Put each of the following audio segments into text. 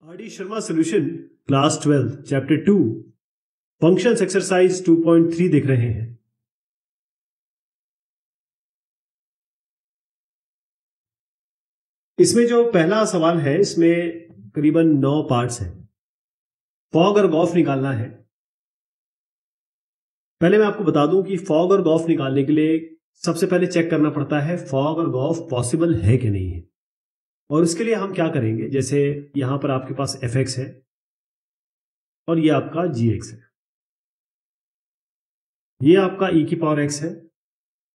RD Sharma Solution class 12 chapter 2 functions exercise 2.3 देख रहे हैं। इसमें जो पहला सवाल है इसमें करीबन 9 पार्ट्स हैं। फॉग और गॉफ निकालना है। पहले मैं आपको बता दूं कि फॉग और गॉफ निकालने के लिए सबसे पहले चेक करना पड़ता है फॉग और गॉफ पॉसिबल है कि नहीं है। और इसके लिए हम क्या करेंगे, जैसे यहां पर आपके पास fx है और ये आपका gx है, ये आपका e की पावर x है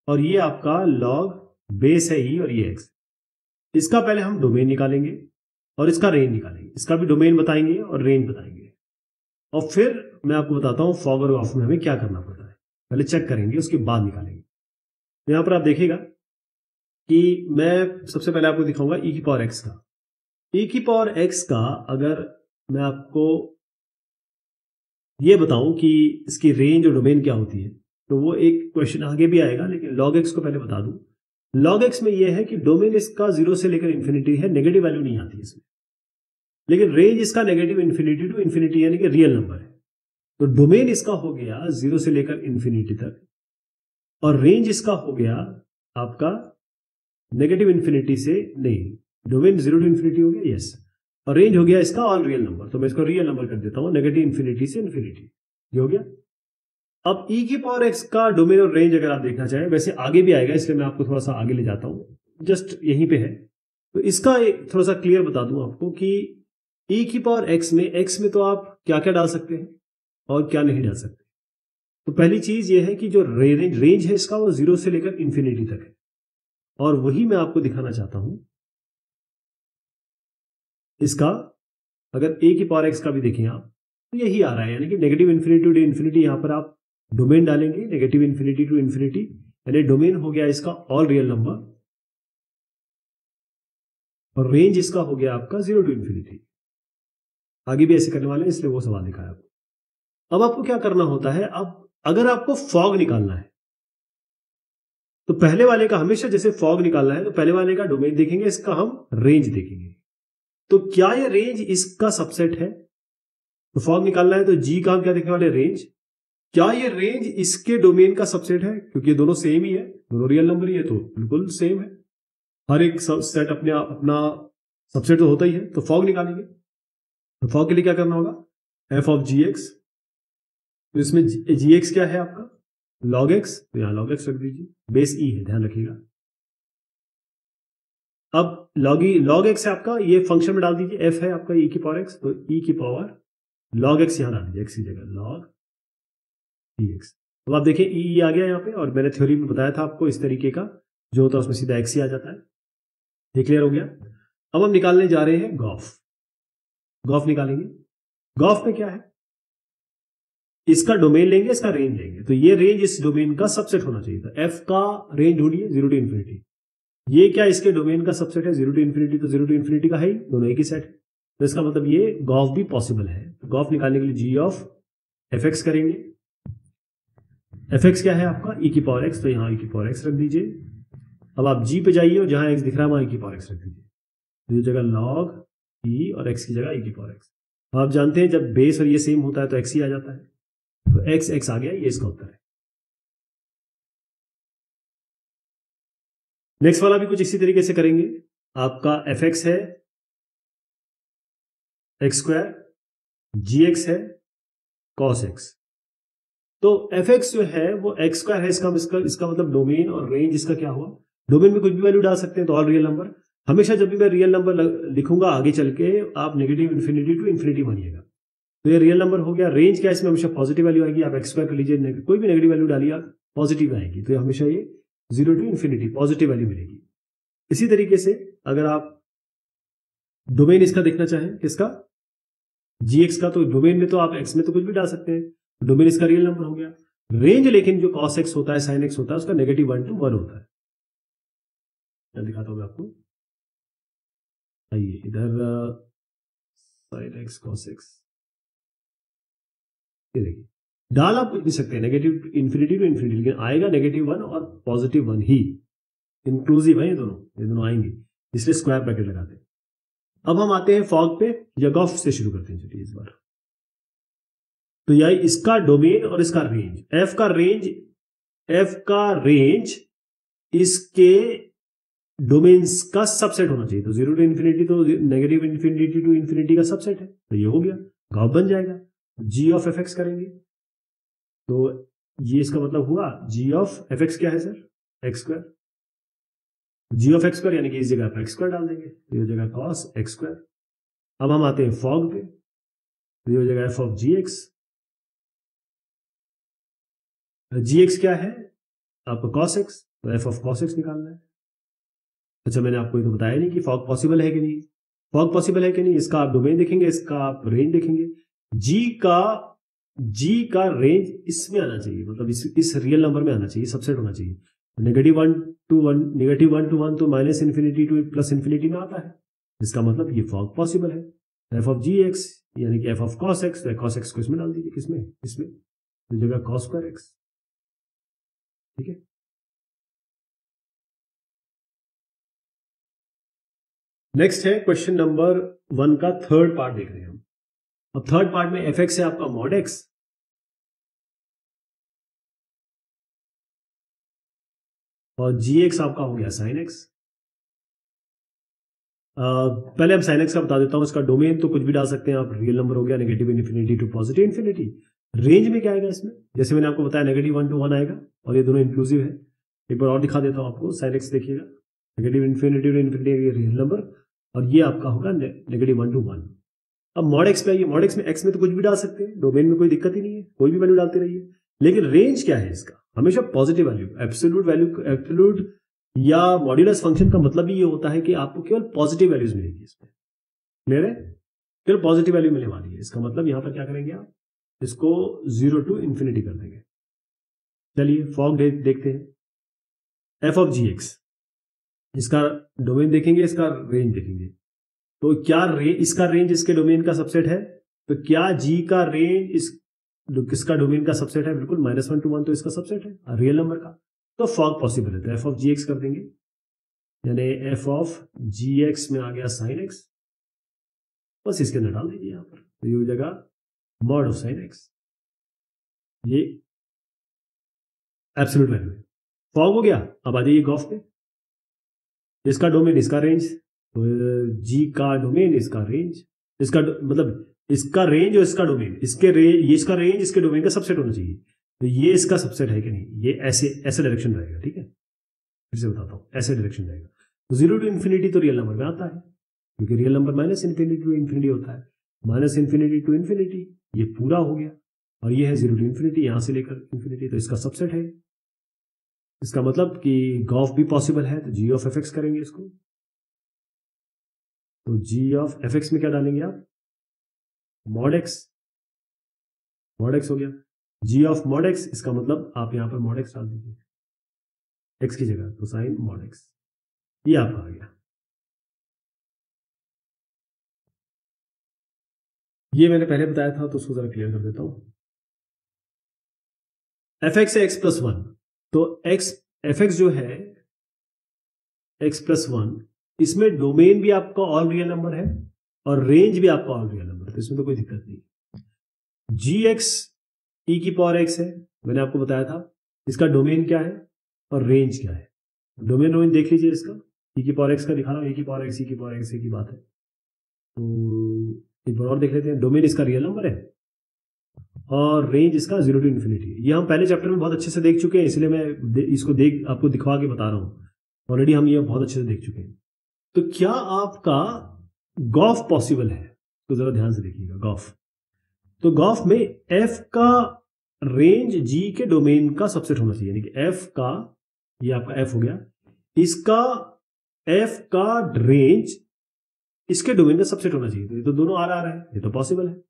और ये आपका log बेस है e और ये x। इसका पहले हम डोमेन निकालेंगे और इसका रेंज निकालेंगे। इसका भी डोमेन बताएंगे और रेंज बताएंगे और फिर मैं आपको बताता हूं फॉग और गॉफ में हमें क्या करना पड़ता है। पहले चेक करेंगे उसके बाद निकालेंगे। यहां पर आप देखिएगा कि मैं सबसे पहले आपको दिखाऊंगा e की पावर x का। e की पावर x का अगर मैं आपको ये बताऊं कि इसकी रेंज और डोमेन क्या होती है तो वो एक क्वेश्चन आगे भी आएगा, लेकिन log x को पहले बता दूं। log x में ये है कि डोमेन इसका 0 से लेकर इन्फिनिटी है, नेगेटिव वैल्यू नहीं आती इसमें, लेकिन रेंज इसका नेगेटिव इन्फिनिटी टू इन्फिनिटी यानी कि रियल नंबर है। तो डोमेन इसका हो गया 0 से लेकर इन्फिनिटी तक और रेंज इसका हो गया आपका नेगेटिव इन्फिनिटी से, नहीं, डोमेन 0 टू इन्फिनिटी हो गया, यस, और रेंज हो गया इसका ऑल रियल नंबर। तो मैं इसको रियल नंबर कर देता हूं, नेगेटिव इन्फिनिटी से इन्फिनिटी, ये हो गया। अब e की पावर x का डोमेन और रेंज अगर आप देखना चाहें, वैसे आगे भी आएगा इसलिए मैं आपको थोड़ा सा आगे ले जाता हूं, जस्ट यहीं पे है। तो इसका थोड़ा सा क्लियर बता दूं आपको कि e की पावर x में तो आप क्या क्या डाल सकते हैं और क्या नहीं डाल सकते। तो पहली चीज ये है कि जो रेंज है इसका वो 0 से लेकर इन्फिनिटी तक है और वही मैं आपको दिखाना चाहता हूं। इसका अगर a की पावर x का भी देखें आप तो यही आ रहा है, यानी कि नेगेटिव इन्फिनिटी टू इन्फिनिटी। यहां पर आप डोमेन डालेंगे नेगेटिव इन्फिनिटी टू इन्फिनिटी, यानी डोमेन हो गया इसका ऑल रियल नंबर और रेंज इसका हो गया आपका 0 टू इन्फिनिटी। आगे भी ऐसे करने वाले हैं इसलिए वो सवाल दिखाया आपको। अब आपको क्या करना होता है, अब अगर आपको फॉग निकालना है तो पहले वाले का हमेशा जैसे फॉग निकालना है तो पहले वाले का डोमेन देखेंगे, इसका हम रेंज देखेंगे। तो क्या ये रेंज इसका सबसेट है? तो फॉग निकालना है तो जी का हम क्या देखने वाले, रेंज। क्या ये रेंज इसके डोमेन का सबसेट है? क्योंकि ये दोनों सेम ही है, दोनों रियल नंबर ही है, तो बिल्कुल सेम है। हर एक सेट अपना सबसेट तो होता ही है। तो फॉग निकालेंगे तो फॉग के लिए क्या करना होगा, एफ ऑफ जी एक्स। तो इसमें जी एक्स क्या है आपका, लॉग एक्स, तो यहां लॉग एक्स रख दीजिए, बेस ई है, ध्यान रखिएगा। अब लॉग एक्स है आपका, ये फंक्शन में डाल दीजिए, एफ है आपका ई की पावर एक्स, तो ई की पावर लॉग एक्स यहां डाल दीजिए, एक्स की जगह लॉग ई एक्स। अब आप देखिए ई आ गया यहाँ पे, और मैंने थ्योरी में बताया था आपको इस तरीके का जो होता है उसमें सीधा एक्स ही आ जाता है। ये क्लियर हो गया। अब हम निकालने जा रहे हैं गॉफ। गॉफ निकालेंगे। गॉफ में क्या है, इसका डोमेन लेंगे, इसका रेंज लेंगे। तो ये रेंज इस डोमेन का सबसेट होना चाहिए था। एफ का रेंज ढूंढिए 0 टू इन्फिनिटी। ये क्या इसके डोमेन का सबसेट है, 0 टू इन्फिनिटी, तो 0 टू इन्फिनिटी का है ही, दोनों एक ही सेट है। तो इसका मतलब ये गॉफ भी पॉसिबल है। तो गॉफ निकालने के लिए जी ऑफ एफ एक्स करेंगे। एफ एक्स क्या है आपका, ई की पावर एक्स, तो यहां ई की पावर एक्स रख दीजिए। अब आप जी पे जाइए और जहां एक्स दिख रहा है वहां ई की पावर एक्स रख दीजिए। तो ये जगह लॉग ई और एक्स की जगह ई की पावर एक्स। आप जानते हैं जब बेस और ये सेम होता है तो एक्स ही आ जाता है, तो एक्स एक्स आ गया, ये इसका उत्तर है। नेक्स्ट वाला भी कुछ इसी तरीके से करेंगे। आपका एफ एक्स है एक्स स्क्वायर, जी एक्स है कॉस एक्स। तो एफ एक्स जो है वो एक्स स्क्वायर है, इसका मतलब डोमेन, और रेंज इसका क्या हुआ, डोमेन में कुछ भी वैल्यू डाल सकते हैं, तो ऑल रियल नंबर। हमेशा जब भी मैं रियल नंबर लिखूंगा आगे चल के आप नेगेटिव इन्फिनिटी टू इन्फिनिटी मानिएगा। तो ये रियल नंबर हो गया। रेंज क्या है, इसमें हमेशा पॉजिटिव वैल्यू आएगी। आप एक्स स्क्वायर कर लीजिए, कोई भी नेगेटिव वैल्यू डालिए आप पॉजिटिव आएगी, तो हमेशा ये 0 टू इन्फिनिटी पॉजिटिव वैल्यू मिलेगी। इसी तरीके से अगर आप डोमेन इसका देखना चाहें, किसका, जी एक्स का, तो डोमेन में तो आप एक्स में तो कुछ भी डाल सकते हैं, डोमेन इसका रियल नंबर हो गया। रेंज लेकिन जो cos x होता है sin x होता है उसका नेगेटिव 1 टू 1 होता है। मैं दिखाता हूं आपको, आइए इधर sin x cos x, ये देखिए डाल आप कुछ भी सकते हैं, नेगेटिव इन्फिनिटी टू इन्फिनिटी, लेकिन आएगा नेगेटिव 1 और पॉजिटिव 1 ही, इंक्लूसिव है ये दोनों आएंगे, इसलिए स्क्वायर ब्रैकेट लगाते हैं। अब हम आते हैं फॉग पे या गॉफ से शुरू करते हैं चलिए इस बार। तो यह इसका डोमेन और इसका रेंज, एफ का रेंज इसके डोमेन्स का सबसेट होना चाहिए। तो 0 टू इन्फिनिटी तो नेगेटिव इन्फिनिटी टू इन्फिनिटी का सबसेट है, तो ये हो गया, गॉफ बन जाएगा। जी ऑफ एफ एक्स करेंगे तो ये इसका मतलब हुआ जी ऑफ एफ एक्स क्या है sir, x square. G of x square यानी कि इस जगह पर एक्स स्क्वायर डाल देंगे, तो ये हो जाएगा कॉस एक्स स्क्वायर। अब हम आते हैं फॉग पे, तो ये हो जाएगा f of g x. G x क्या है आपका कॉस एक्स, तो एफ ऑफ कॉस एक्स निकालना है। अच्छा मैंने आपको ये तो बताया नहीं कि फॉग पॉसिबल है कि नहीं। फॉग पॉसिबल है कि नहीं, इसका आप डोमेन देखेंगे, इसका आप रेंज देखेंगे। जी का रेंज इसमें आना चाहिए, मतलब इस रियल नंबर में आना चाहिए, सबसेट होना चाहिए। नेगेटिव 1 टू 1 तो minus infinity two plus infinity में आता है, इसका मतलब ये फॉग पॉसिबल है। एफ ऑफ जी एक्स यानी कि एफ ऑफ कॉस एक्स, तो कॉस एक्स को इसमें डाल दीजिए, किसमें, इसमें, तो जगह कॉस स्क्वायर एक्स। ठीक है, नेक्स्ट है क्वेश्चन नंबर 1 का थर्ड पार्ट देख रहे हैं हम। अब थर्ड पार्ट में एफ एक्स है आपका मॉड एक्स और जी एक्स आपका हो गया साइन एक्स। पहले हम साइन एक्स का बता देता हूं, इसका डोमेन तो कुछ भी डाल सकते हैं आप, रियल नंबर हो गया negative infinity to positive infinity. Range में क्या आएगा इसमें, जैसे मैंने आपको बताया नेगेटिव 1 टू 1 आएगा और ये दोनों इंक्लूसिव है। एक बार और दिखा देता हूं आपको, साइन एक्स देखिएगा, negative infinity to infinity real number और ये आपका होगा नेगेटिव 1 टू 1। अब मॉड एक्स पे आइए, मॉड एक्स में एक्स में तो कुछ भी डाल सकते हैं, डोमेन में कोई दिक्कत ही नहीं है, कोई भी वैल्यू डालते रहिए। लेकिन रेंज क्या है इसका, हमेशा positive value, absolute value, absolute या मॉड्यूलस फंक्शन का मतलब ही ये होता है कि आपको केवल पॉजिटिव वैल्यूज मिलेगी इसमें। क्लियर है, केवल पॉजिटिव वैल्यू मिलने वाली है। इसका मतलब यहां पर क्या करेंगे आप, इसको 0 टू इन्फिनिटी कर देंगे। चलिए फॉग देखते हैं। एफ ऑफ जी एक्स, इसका डोमेन देखेंगे, इसका रेंज देखेंगे। तो क्या इसका रेंज इसके डोमेन का सबसेट है, तो क्या जी का रेंज किसका डोमेन का सबसेट है, बिल्कुल -1 टू 1 तो इसका सबसेट है रियल नंबर का, तो फॉग पॉसिबल है। तो एफ ऑफ जी एक्स कर देंगे, यानी एफ ऑफ जी एक्स में आ गया साइन एक्स, बस इसके अंदर डाल दीजिए यहां पर, तो ये हो जाएगा मॉड ऑफ साइन एक्स, ये एब्सोल्यूट वैल्यू है। फॉग हो गया। अब आ जाइए गॉफ पे, इसका डोमेन इसका रेंज, तो जी का डोमेन इसका रेंज, इसका मतलब इसका रेंज और इसका डोमेन, इसका रेंज इसके डोमेन का सबसेट होना चाहिए। तो ये इसका सबसेट है कि नहीं, ये ऐसे डायरेक्शन रहेगा। ठीक है, फिर से बताता हूं, ऐसे डायरेक्शन रहेगा। तो 0 टू इन्फिनिटी तो रियल नंबर में आता है, क्योंकि real number minus infinity to infinity होता है, माइनस इन्फिनिटी टू इन्फिनिटी, ये पूरा हो गया। और ये है 0 टू इन्फिनिटी, यहां से लेकर इन्फिनिटी, तो इसका सबसेट है। इसका मतलब कि गॉफ भी पॉसिबल है, तो जी ऑफ एफ एक्स करेंगे इसको। तो जी ऑफ एफ एक्स में क्या डालेंगे आप, मॉड एक्स, मॉड एक्स हो गया। जी ऑफ मॉड एक्स, इसका मतलब आप यहां पर मॉड एक्स डाल दीजिए एक्स की जगह, तो साइन मॉड एक्स, ये आपका आ गया। ये मैंने पहले बताया था तो उसको जरा क्लियर कर देता हूं। एफ एक्स है एक्स प्लस 1, तो एफ एक्स जो है एक्स प्लस 1, इसमें डोमेन भी आपका ऑल रियल नंबर है और रेंज भी आपका ऑल रियल नंबर है, तो इसमें तो कोई दिक्कत नहीं। जी एक्स ई की पावर एक्स है, मैंने आपको बताया था, इसका डोमेन क्या है और रेंज क्या है। डोमेन रेंज देख लीजिए इसका, ई की पावर एक्स का दिखा रहा हूं, ई की पावर एक्स, ई की पावर एक्स की बात है। तो एक बार और देख लेते हैं, डोमेन इसका रियल नंबर है और रेंज इसका 0 टू इन्फिनिटी। ये हम पहले चैप्टर में बहुत अच्छे से देख चुके हैं, इसलिए मैं इसको आपको दिखवा के बता रहा हूं, ऑलरेडी हम ये बहुत अच्छे से देख चुके हैं। तो क्या आपका गॉफ पॉसिबल है, तो जरा ध्यान से देखिएगा गॉफ। तो गॉफ में एफ का रेंज जी के डोमेन का सबसेट होना चाहिए, यानी कि एफ का, ये आपका एफ हो गया, इसका एफ का रेंज इसके डोमेन का सबसेट होना चाहिए। तो ये तो दोनों आ रहा है, ये तो पॉसिबल है।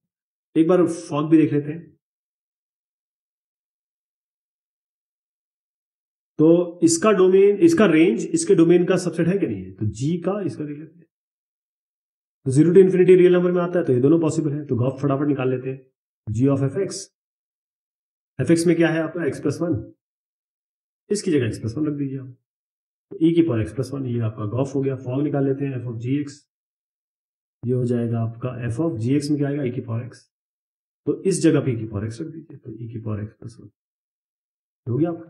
एक बार फॉग भी देख लेते हैं। तो इसका डोमेन, इसका रेंज इसके डोमेन का सबसेट है कि नहीं है, तो जी का इसका देख लेते हैं। तो 0 टू इन्फिनिटी रियल नंबर में आता है, तो ये दोनों पॉसिबल है। तो गॉफ फटाफट निकाल लेते हैं। जी ऑफ एफ एक्स में क्या है आपका एक्स प्लस 1, इसकी जगह एक्स प्लस 1 रख दीजिए आप, तो ई की पावर एक्स प्लस 1, ये आपका गॉफ हो गया। फॉग निकाल लेते हैं एफ ऑफ जी एक्स, ये हो जाएगा आपका एफ ऑफ जी एक्स में क्या आएगा, ई की पावर एक्स। तो इस जगह पे ई की पावर एक्स रख दीजिए, तो ई की पावर एक्स प्लस 1 हो गया आपका।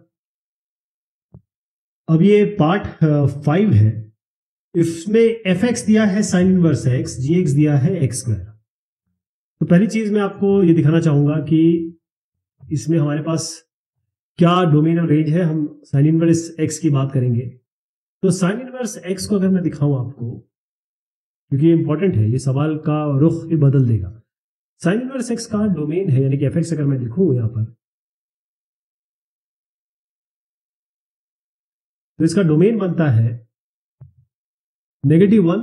अब ये पार्ट 5 है, इसमें एफ एक्स दिया है sine inverse x, g x दिया है एक्स स्क्वायर। तो पहली चीज मैं आपको ये दिखाना चाहूंगा कि इसमें हमारे पास क्या डोमेन और रेंज है। हम साइन इनवर्स एक्स की बात करेंगे, तो साइन इनवर्स एक्स को अगर मैं दिखाऊं आपको, क्योंकि ये इंपॉर्टेंट है, ये सवाल का रुख ही बदल देगा। साइन इनवर्स एक्स का डोमेन है, यानी कि एफ एक्स अगर मैं लिखूं यहां पर, तो इसका डोमेन बनता है -1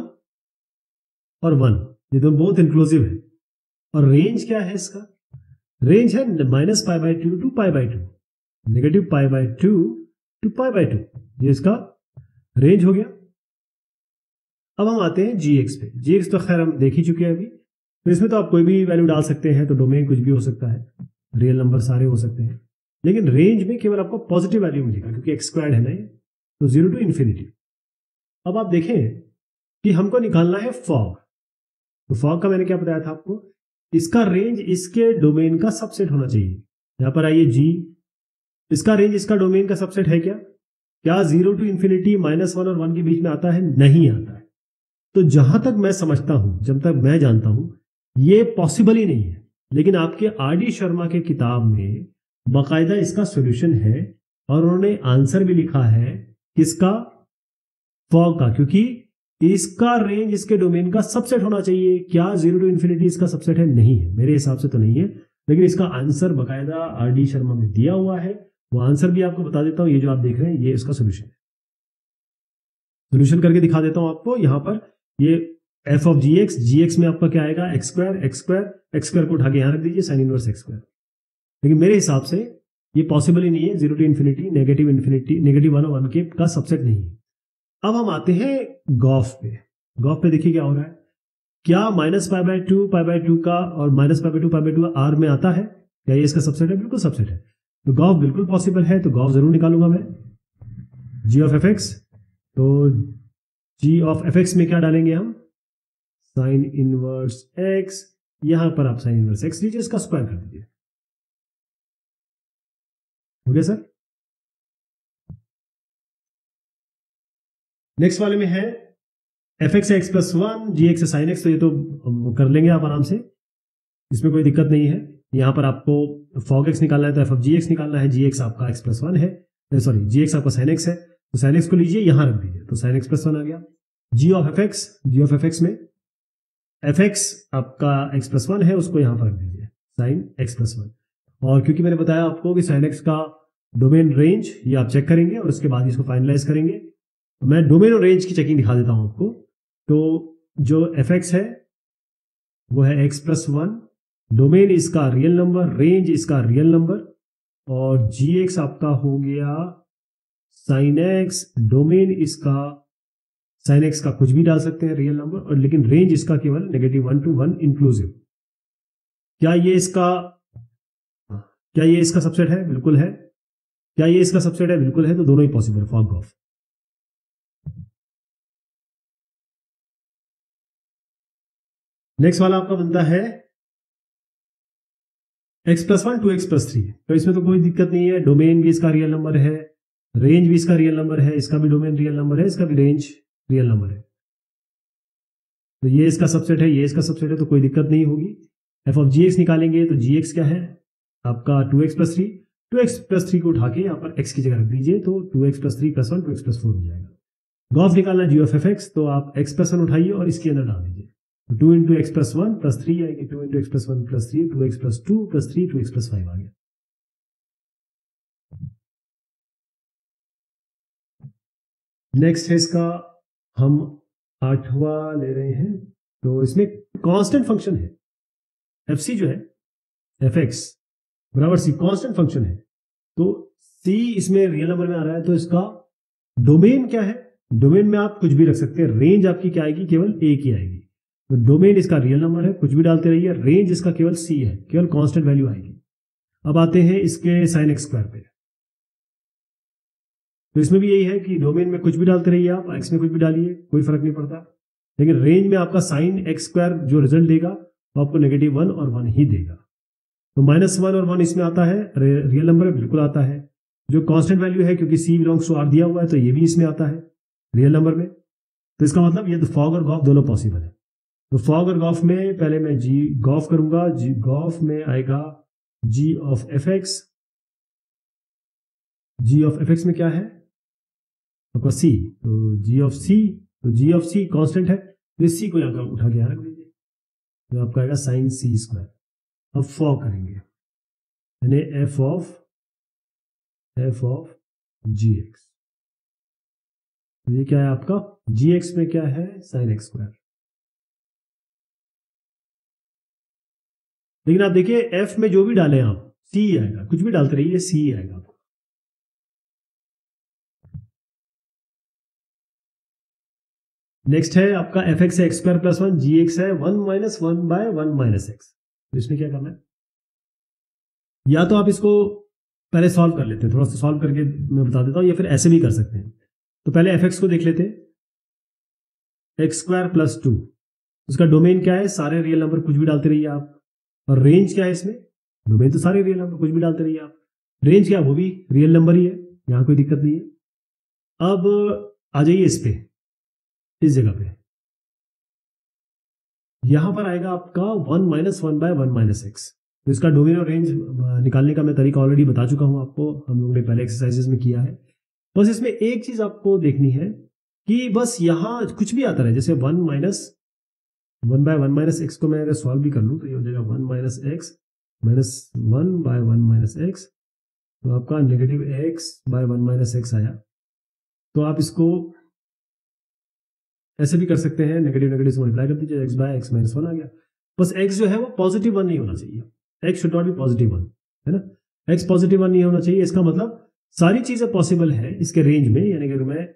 और 1, ये दोनों बहुत इंक्लूसिव है। और रेंज क्या है इसका, रेंज है -π/2 टू π/2, -π/2 टू π/2, ये इसका रेंज हो गया। अब हम आते हैं जी एक्स पे। जी एक्स तो खैर हम देख ही चुके हैं अभी, तो इसमें तो आप कोई भी वैल्यू डाल सकते हैं, तो डोमेन कुछ भी हो सकता है, रियल नंबर सारे हो सकते हैं, लेकिन रेंज में केवल आपको पॉजिटिव वैल्यू मिलेगा, क्योंकि एक्स स्क्वायर्ड है ना ये, तो 0 टू इन्फिनिटी। अब आप देखें कि हमको निकालना है फॉग। तो फॉग का मैंने क्या बताया था आपको, इसका रेंज इसके डोमेन का सबसेट होना चाहिए। यहां पर आइए जी, इसका रेंज इसका डोमेन का सबसेट है क्या, 0 टू इन्फिनिटी -1 और 1 के बीच में आता है, नहीं आता है। तो जहां तक मैं समझता हूं, जब तक मैं जानता हूं, ये पॉसिबल ही नहीं है। लेकिन आपके आर डी शर्मा के किताब में बाकायदा इसका सॉल्यूशन है, और उन्होंने आंसर भी लिखा है किसका, फॉग का, क्योंकि इसका रेंज इसके डोमेन का सबसेट होना चाहिए। क्या 0 टू इन्फिनिटी इसका सबसेट है, नहीं है, मेरे हिसाब से तो नहीं है, लेकिन इसका आंसर बाकायदा आर डी शर्मा में दिया हुआ है। वो आंसर भी आपको बता देता हूं, ये जो आप देख रहे हैं ये इसका सोल्यूशन है। सोल्यूशन करके दिखा देता हूं आपको। यहां पर ये एफ ऑफ जी एक्स में आपका क्या आएगा, एक्स स्क्वायर को उठा के यहां रख दीजिए, साइन इनवर्स एक्स स्क्वायर। लेकिन मेरे हिसाब से ये पॉसिबल ही नहीं है, 0 टू इन्फिनिटी -1 और 1 के का सबसेट नहीं है। अब हम आते हैं गॉफ पे। गॉफ पे देखिए क्या हो रहा है, क्या -π/2 का और -π/2 आर में आता है, क्या ये इसका सबसेट है, बिल्कुल सबसेट है। तो गॉफ बिल्कुल पॉसिबल है, तो गॉफ जरूर निकालूंगा मैं। जी ऑफ एफ एक्स, तो जी ऑफ एफ एक्स में क्या डालेंगे हम, साइन इनवर्स एक्स, यहां पर आप साइन इनवर्स एक्स लीजिए, इसका स्क्वायर कर दीजिए, हो गया सर। नेक्स्ट वाले में है एफ एक्स एक्स प्लस 1 जी एक्स साइन एक्स, तो ये तो कर लेंगे आप आराम से, इसमें कोई दिक्कत नहीं है। यहां पर आपको फॉग एक्स निकालना है, तो एफ ऑफ जी एक्स निकालना है, जी एक्स आपका एक्स प्लस 1 है, सॉरी जी एक्स आपका साइन एक्स है, तो साइन एक्स को लीजिए यहां रख दीजिए, तो साइन एक्स प्लस 1 आ गया। जी ऑफ एफ एक्स में एफ एक्स आपका एक्स प्लस 1 है, उसको यहां पर रख दीजिए, साइन एक्स प्लस 1। और क्योंकि मैंने बताया आपको कि साइन एक्स का डोमेन रेंज ये आप चेक करेंगे और उसके बाद इसको फाइनलाइज करेंगे, तो मैं डोमेन और रेंज की चेकिंग दिखा देता हूं आपको। तो जो एफ एक्स है वो है एक्स प्लस 1, डोमेन इसका रियल नंबर, रेंज इसका रियल नंबर, और जी एक्स आपका हो गया साइन एक्स, डोमेन इसका साइन एक्स का कुछ भी डाल सकते हैं रियल नंबर, और लेकिन रेंज इसका केवल -1 टू 1 इंक्लूसिव। क्या ये इसका सबसेट है, बिल्कुल है। क्या ये इसका सबसेट है, बिल्कुल है। तो दोनों ही पॉसिबल है, फॉग ऑफ। नेक्स्ट वाला आपका बनता है x plus 1 to x plus 3, तो इसमें तो कोई दिक्कत नहीं है, डोमेन भी इसका रियल नंबर है, रेंज भी इसका रियल नंबर है, इसका भी डोमेन रियल नंबर है, इसका भी रेंज रियल नंबर है, तो ये इसका सबसेट है, ये इसका सबसेट है, तो कोई दिक्कत नहीं होगी। एफ ऑफ जी एक्स निकालेंगे, तो जी एक्स क्या है आपका 2x प्लस 3, 2x प्लस 3 को उठा के यहाँ पर x की जगह रख दीजिए, तो 2x plus 3 plus 1 2x plus 4 हो जाएगा। गॉफ निकालना जी ऑफ एफ एक्स, तो आप x प्लस 1 उठाइए और इसके अंदर डाल दीजिए, 2 इंटू एक्स प्लस 1 प्लस 3 आएगी, 2 into x plus 1 plus 3, 2x plus 2 plus 3, 2x plus 5 आ गया। नेक्स्ट है इसका, हम 8वां ले रहे हैं, तो इसमें कांस्टेंट फंक्शन है, एफ सी जो है एफ एक्स बराबर सी, कांस्टेंट फंक्शन है, तो सी इसमें रियल नंबर में आ रहा है, तो इसका डोमेन क्या है, डोमेन में आप कुछ भी रख सकते हैं, रेंज आपकी क्या आएगी, केवल एक ही आएगी, तो डोमेन इसका रियल नंबर है, कुछ भी डालते रहिए, रेंज इसका केवल सी है, केवल कांस्टेंट वैल्यू आएगी। अब आते हैं इसके साइन एक्स स्क्वायर पे, तो इसमें भी यही है कि डोमेन में कुछ भी डालते रहिए आप, एक्स में कुछ भी डालिए, कोई फर्क नहीं पड़ता, लेकिन रेंज में आपका साइन एक्स स्क्वायर जो रिजल्ट देगा वो आपको -1 और 1 ही देगा। तो -1 और 1 इसमें आता है, रियल नंबर में बिल्कुल आता है। जो कांस्टेंट वैल्यू है, क्योंकि c बिलोंग्स टू r दिया हुआ है, तो ये भी इसमें आता है रियल नंबर में। तो इसका मतलब ये फॉग और गॉफ दोनों पॉसिबल है। तो फॉग और गॉफ में पहले मैं जी गॉफ करूंगा, जी गॉफ में आएगा g of F x. Ji of F x में क्या है आपका c, तो g ऑफ c, तो g ऑफ c कांस्टेंट है, तो इस c को यहां उठा के यहां रख दीजिए, तो आपका आएगा साइन c स्क्वायर। अब फॉग करेंगे, यानी एफ ऑफ जी एक्स। तो ये क्या है आपका, जी एक्स में क्या है, साइन एक्स स्क्वायर। लेकिन आप देखिए एफ में जो भी डालें आप सी आएगा, कुछ भी डालते रहिए सी आएगा आपको। नेक्स्ट है आपका एफ एक्स है एक्स स्क्वायर प्लस 1, जी एक्स है 1 माइनस 1 बाय 1 माइनस एक्स। तो इसमें क्या करना है, या तो आप इसको पहले सॉल्व कर लेते हैं, थोड़ा सा सॉल्व करके मैं बता देता हूं, या फिर ऐसे भी कर सकते हैं। तो पहले एफ एक्स को देख लेते हैं, एक्स स्क्वायर प्लस 2, उसका डोमेन क्या है, सारे रियल नंबर कुछ भी डालते रहिए आप। और रेंज क्या है इसमें, डोमेन तो सारे रियल नंबर कुछ भी डालते रहिए आप, रेंज क्या, वो भी रियल नंबर ही है, यहां कोई दिक्कत नहीं है। अब आ जाइए इस पे, इस जगह पे, यहां पर आएगा आपका 1 माइनस 1 बाय 1 माइनस एक्स। तो इसका डोमेन और रेंज निकालने का मैं तरीका ऑलरेडी बता चुका हूं आपको, हम लोगों ने पहले एक्सरसाइजेस में किया है। बस इसमें एक चीज आपको देखनी है कि बस यहां कुछ भी आता रहे, जैसे 1 माइनस 1 बाय 1 माइनस एक्स को मैं अगर सॉल्व भी कर लूं तो ये हो जाएगा 1 minus x minus 1 by 1 minus x, तो आपका negative x by 1 minus x आया। तो आप इसको ऐसे भी कर सकते हैं, नेगेटिव नेगेटिव से मल्टीप्लाई कर दीजिए, एक्स बाय एक्स माइनस 1 आ गया। बस एक्स जो है वो पॉजिटिव 1 नहीं होना चाहिए, x should not be positive 1, है ना, एक्स पॉजिटिव 1 नहीं होना चाहिए। इसका मतलब सारी चीजें पॉसिबल है इसके रेंज में, यानी कि अगर मैं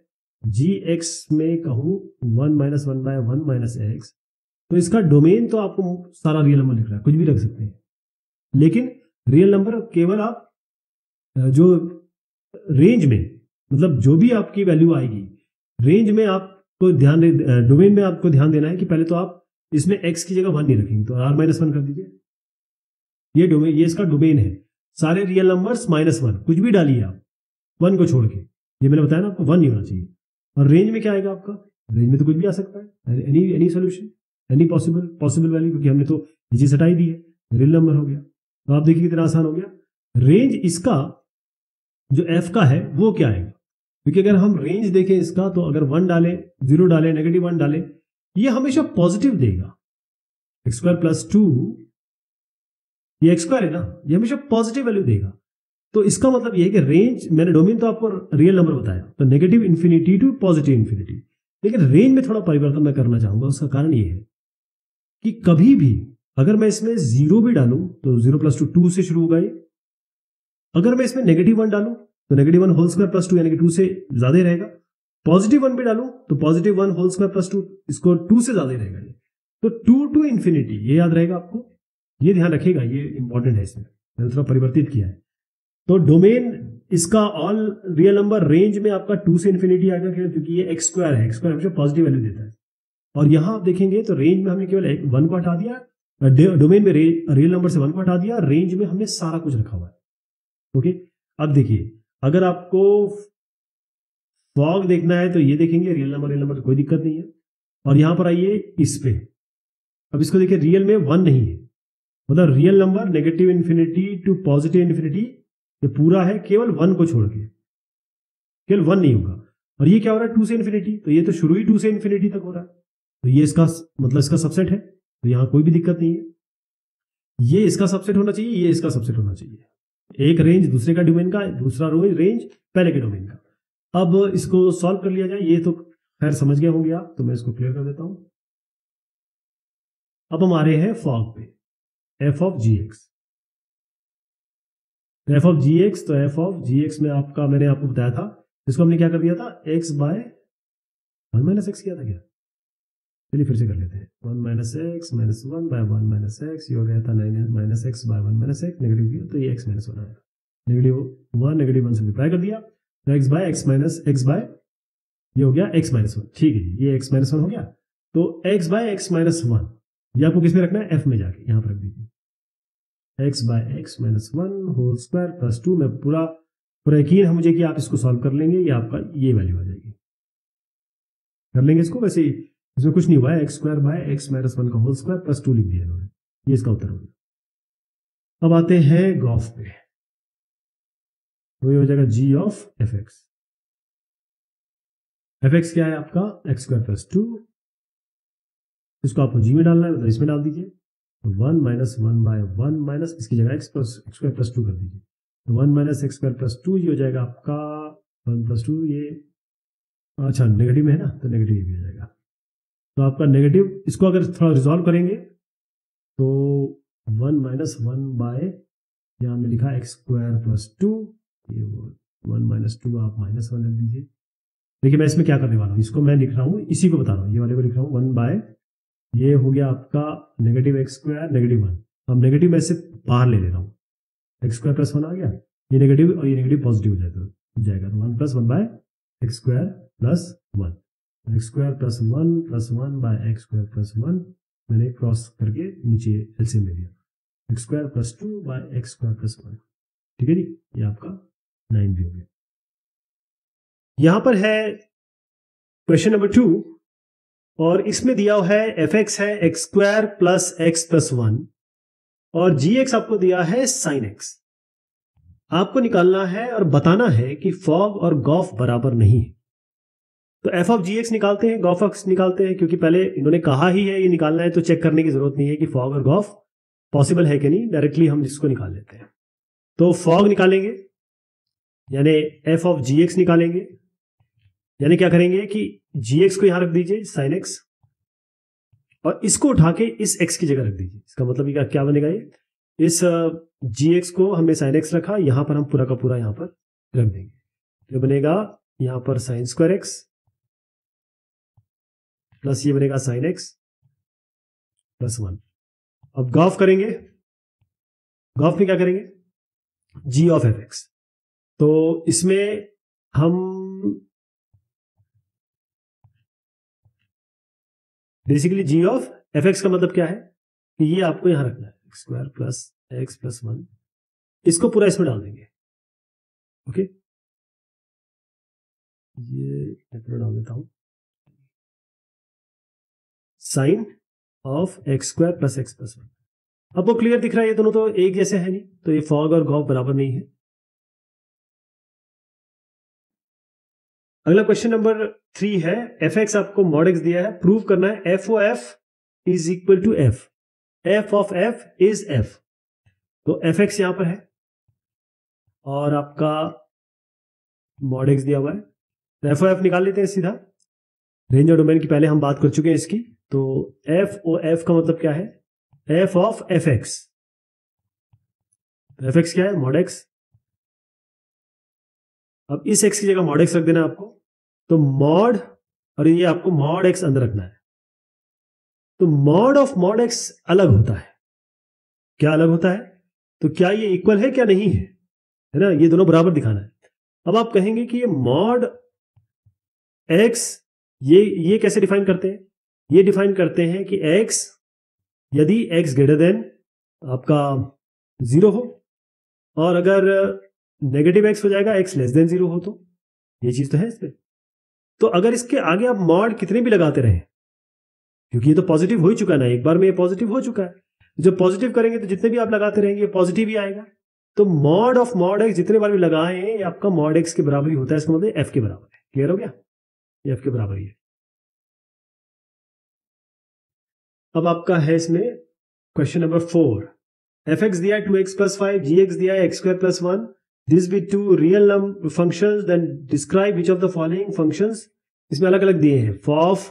जी एक्स में कहूं 1 माइनस 1 बाय 1 माइनस एक्स, तो इसका डोमेन तो आपको सारा रियल नंबर लिख रहा है, कुछ भी रख सकते हैं, लेकिन रियल नंबर केवल आप जो रेंज में, मतलब जो भी आपकी वैल्यू आएगी रेंज में, आपको ध्यान, डोमेन में आपको ध्यान देना है कि पहले तो आप इसमें x की जगह 1 नहीं रखेंगे, तो r माइनस 1 कर दीजिए। ये डोमेन, ये इसका डोमेन है, सारे रियल नंबर्स -1, कुछ भी डालिए आप 1 को छोड़ के, ये मैंने बताया ना आपको 1 नहीं होना चाहिए। और रेंज में क्या आएगा आपका, रेंज में तो कुछ भी आ सकता है, any solution, any possible value, क्योंकि हमने तो ये चीज हटाई दी है, रियल नंबर हो गया। तो आप देखिए कितना आसान हो गया। रेंज इसका जो एफ का है वो क्या आएगा, क्योंकि अगर हम रेंज देखें इसका, तो अगर 1 डालें, 0 डालें, -1 डालें, ये हमेशा पॉजिटिव देगा। एक्स स्क्वायर प्लस 2, ये एक्स स्क्वायर है ना, ये हमेशा पॉजिटिव वैल्यू देगा। तो इसका मतलब ये है कि रेंज, मैंने डोमेन तो आपको रियल नंबर बताया, तो negative infinity to positive infinity, लेकिन रेंज में थोड़ा परिवर्तन मैं करना चाहूंगा। उसका कारण ये है कि कभी भी अगर मैं इसमें 0 भी डालूं तो 0 प्लस 2 से शुरू होगा ये, अगर मैं इसमें -1 डालूं तो -1 होल स्क्वायर प्लस 2 यानी कि 2 से ज्यादा रहेगा, +1 भी डालूं तो +1 होल स्क्वायर प्लस 2, इसको 2 से ज्यादा रहेगा ये। तो 2 टू इन्फिनिटी, ये याद रहेगा आपको, ये ध्यान रखिएगा, ये इंपॉर्टेंट है, इसमें मैंने थोड़ा परिवर्तित किया है। तो डोमेन इसका ऑल रियल नंबर, रेंज में आपका 2 से इन्फिनिटी आ गया, क्योंकि ये एक्स स्क्वायर है, एक्स स्क्वायर हमेशा पॉजिटिव वैल्यू देता है। और यहां आप देखेंगे तो रेंज में हमने केवल 1 को हटा दिया, डोमेन में रियल नंबर से 1 को हटा दिया, रेंज में हमने सारा कुछ रखा हुआ है। ओके, अब देखिए अगर आपको फॉग देखना है तो ये देखेंगे, रियल नंबर तो कोई दिक्कत नहीं है। और यहां पर आइए इस पे, अब इसको देखिए, रियल में 1 नहीं है, मतलब real number negative infinity to positive infinity, ये पूरा है केवल 1 को छोड़ के, केवल 1 नहीं होगा। और ये क्या हो रहा है, 2 से इन्फिनिटी, तो ये तो शुरू ही 2 से इन्फिनिटी तक हो रहा है, तो ये इसका मतलब इसका सबसेट है, तो यहां कोई भी दिक्कत नहीं है। ये इसका सबसेट होना चाहिए, ये इसका सबसेट होना चाहिए, एक रेंज दूसरे का डोमेन का, दूसरा रेंज पहले के डोमेन का। अब इसको सॉल्व कर लिया जाए, ये तो खैर समझ गए होंगे आप, तो मैं इसको क्लियर कर देता हूं। अब हम आ रहे हैं फॉग पे, f of g x, f of g x, तो एफ ऑफ जी एक्स में आपका, मैंने आपको बताया था, इसको हमने क्या कर दिया था, एक्स बाय 1 माइनस एक्स किया था क्या, चलिए फिर से कर लेते हैं, 1 minus x minus 1 by 1 minus x, ये हो गया था minus x by 1 minus x, negative किया तो ये एक्स माइनस 1 आया, -1 -1 से मल्टीप्लाई कर दिया, तो x by x minus x by, ये हो गया एक्स माइनस 1, ठीक है जी, ये एक्स माइनस 1 हो गया। तो x by x minus one, ये आपको किस में रखना है, f में जाके यहां पर रख दीजिए, x by x minus one whole square plus 2 में पूरा यकीन है मुझे कि आप इसको सॉल्व कर लेंगे, ये आपका ये वैल्यू आ जाएगी, कर लेंगे इसको। वैसे इसमें कुछ नहीं हुआ है, x square by x minus one का होल स्क्वायर प्लस 2 लिख दिया इन्होंने, ये इसका उत्तर होगा। अब आते हैं गॉफ पे, तो ये हो जाएगा g of F X. F x क्या है आपका, एक्स स्क्वायर प्लस 2, इसको आपको g में डालना है, मतलब इसमें डाल दीजिए, तो 1 minus one by one minus इसकी जगह एक्स स्क्वायर प्लस 2 कर दीजिए, तो 1 माइनस एक्स स्क्वायर प्लस 2 ये हो जाएगा आपका 1 प्लस 2, ये अच्छा नेगेटिव में है ना, तो नेगेटिव भी हो जाएगा। तो आपका नेगेटिव, इसको अगर थोड़ा रिजॉल्व करेंगे तो 1 माइनस वन बाय यहाँ में लिखा एक्स स्क्वायर प्लस 2, ये 1 माइनस 2 आप माइनस 1 रख दीजिए। देखिए मैं इसमें क्या करने वाला हूँ, इसको मैं लिख रहा हूँ, इसी को बता रहा हूँ, ये वाले को लिख रहा हूँ 1 बाय, ये हो गया आपका नेगेटिव एक्स स्क्वायर नेगेटिव 1, अब नेगेटिव में से बाहर ले रहा हूँ, एक्स स्क्वायर प्लस 1 आ गया, ये नेगेटिव और ये नेगेटिव पॉजिटिव हो जाएगा, तो 1 plus 1 by x square plus 1, x square plus 1 by x square plus 1 मैंने क्रॉस करके नीचे एलसीएम ले लिया, x square plus 2 by x square plus 1, ठीक है जी, ये आपका 9 भी हो गया। यहां पर है क्वेश्चन नंबर 2 और इसमें दिया हुआ है एफ एक्स है x square plus x plus 1 और जी एक्स आपको दिया है साइन एक्स। आपको निकालना है और बताना है कि फॉग और गॉफ बराबर नहीं है। तो एफ ऑफ जी एक्स निकालते हैं, गॉफ एक्स निकालते हैं, क्योंकि पहले इन्होंने कहा ही है ये निकालना है, तो चेक करने की जरूरत नहीं है कि फॉग और गॉफ पॉसिबल है कि नहीं, डायरेक्टली हम इसको निकाल लेते हैं। तो फॉग निकालेंगे यानी एफ ऑफ जी एक्स निकालेंगे, यानी क्या करेंगे कि जी एक्स को यहां रख दीजिए साइन एक्स और इसको उठा के इस एक्स की जगह रख दीजिए। इसका मतलब ये क्या बनेगा, ये इस जी एक्स को हमने साइन एक्स रखा, यहां पर हम पूरा का पूरा यहां पर रख देंगे, तो बनेगा यहां पर साइन स्क्वायर एक्स प्लस ये बनेगा साइन एक्स प्लस 1। अब गॉफ करेंगे, गॉफ में क्या करेंगे, जी ऑफ एफ एक्स, तो इसमें हम basically g of F x का मतलब क्या है कि ये आपको यहां रखना है, x square plus x plus 1, इसको पूरा इसमें डाल देंगे, ओके, ये पूरा डाल देता हूं, sine of x square plus x plus 1। अब वो क्लियर दिख रहा है, ये दोनों तो एक जैसे है नहीं, तो ये फॉग और गॉफ बराबर नहीं है। अगला क्वेश्चन नंबर 3 है, एफ एक्स आपको मॉड एक्स दिया है, प्रूव करना है f O f is equal to f of f is f. तो एफ एक्स यहां पर है और आपका मॉड एक्स दिया हुआ है, तो एफ ओ एफ निकाल लेते हैं सीधा, रेंज और डोमेन की पहले हम बात कर चुके हैं इसकी। तो एफ ओ एफ का मतलब क्या है, F of F X, F x क्या है, मॉड एक्स। अब इस एक्स की जगह मॉड एक्स रख देना आपको, तो मॉड और ये आपको मॉड एक्स अंदर रखना है। तो मॉड ऑफ मॉड एक्स अलग होता है, क्या अलग होता है, तो क्या ये इक्वल है क्या नहीं है ना, ये दोनों बराबर दिखाना है। अब आप कहेंगे कि ये मॉड एक्स ये कैसे डिफाइन करते हैं, ये डिफाइन करते हैं कि एक्स यदि एक्स ग्रेटर देन आपका 0 हो और अगर नेगेटिव एक्स हो जाएगा एक्स लेस देन 0 हो, तो ये चीज तो है इसमें। तो अगर इसके आगे आप मॉड कितने भी लगाते रहे, क्योंकि ये तो पॉजिटिव हो ही चुका ना, एक बार में ये पॉजिटिव हो चुका है, जब पॉजिटिव करेंगे तो जितने भी आप लगाते रहेंगे पॉजिटिव ही आएगा। तो मॉड ऑफ मॉड एक्स जितने बार भी लगाए ये आपका मॉड एक्स के बराबर ही होता है, इसका मतलब एफ के बराबर है। क्लियर हो गया, ये एफ के बराबर ही है। अब आपका है इसमें क्वेश्चन नंबर 4, एफ एक्स दिया है 2x प्लस 5, जी एक्स दिया है x square plus 1, this be two real number functions, then describe which of the following functions. इसमें अलग अलग दिए हैं, फॉफ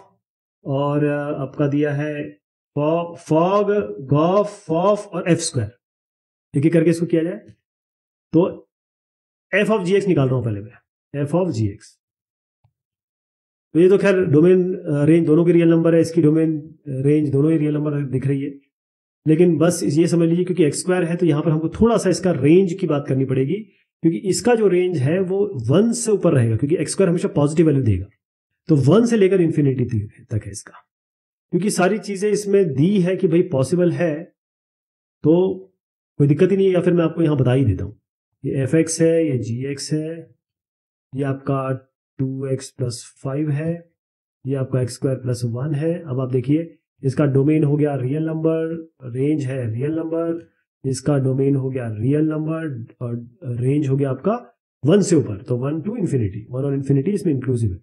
और आपका दिया है फॉग, गॉफ, फॉफ और एफ स्क्वायर, एक एक करके इसको किया जाए। तो एफ ऑफ जी एक्स निकाल रहा हूं पहले मैं, एफ ऑफ जी एक्स, तो ये तो खैर डोमेन रेंज दोनों के रियल नंबर है, इसकी डोमेन रेंज दोनों ही रियल नंबर दिख रही है, लेकिन बस ये समझ लीजिए क्योंकि एक्स स्क्वायर है तो यहां पर हमको थोड़ा सा इसका रेंज की बात करनी पड़ेगी, क्योंकि इसका जो रेंज है वो 1 से ऊपर रहेगा, क्योंकि एक्स स्क्वायर हमेशा पॉजिटिव वैल्यू देगा, तो 1 से लेकर इन्फिनिटी तक है इसका। क्योंकि सारी चीजें इसमें दी है कि भाई पॉसिबल है, तो कोई दिक्कत ही नहीं है, या फिर मैं आपको यहाँ बता ही देता हूँ। ये एफ एक्स है, ये जी एक्स है, ये आपका 2x प्लस 5 है, ये आपका एक्स स्क्वायर प्लस 1 है। अब आप देखिए इसका डोमेन हो गया रियल नंबर, रेंज है रियल नंबर, इसका डोमेन हो गया रियल नंबर, और रेंज हो गया आपका 1 से ऊपर, तो 1 टू इन्फिनिटी, 1 और इन्फिनिटी इसमें इंक्लूसिव है।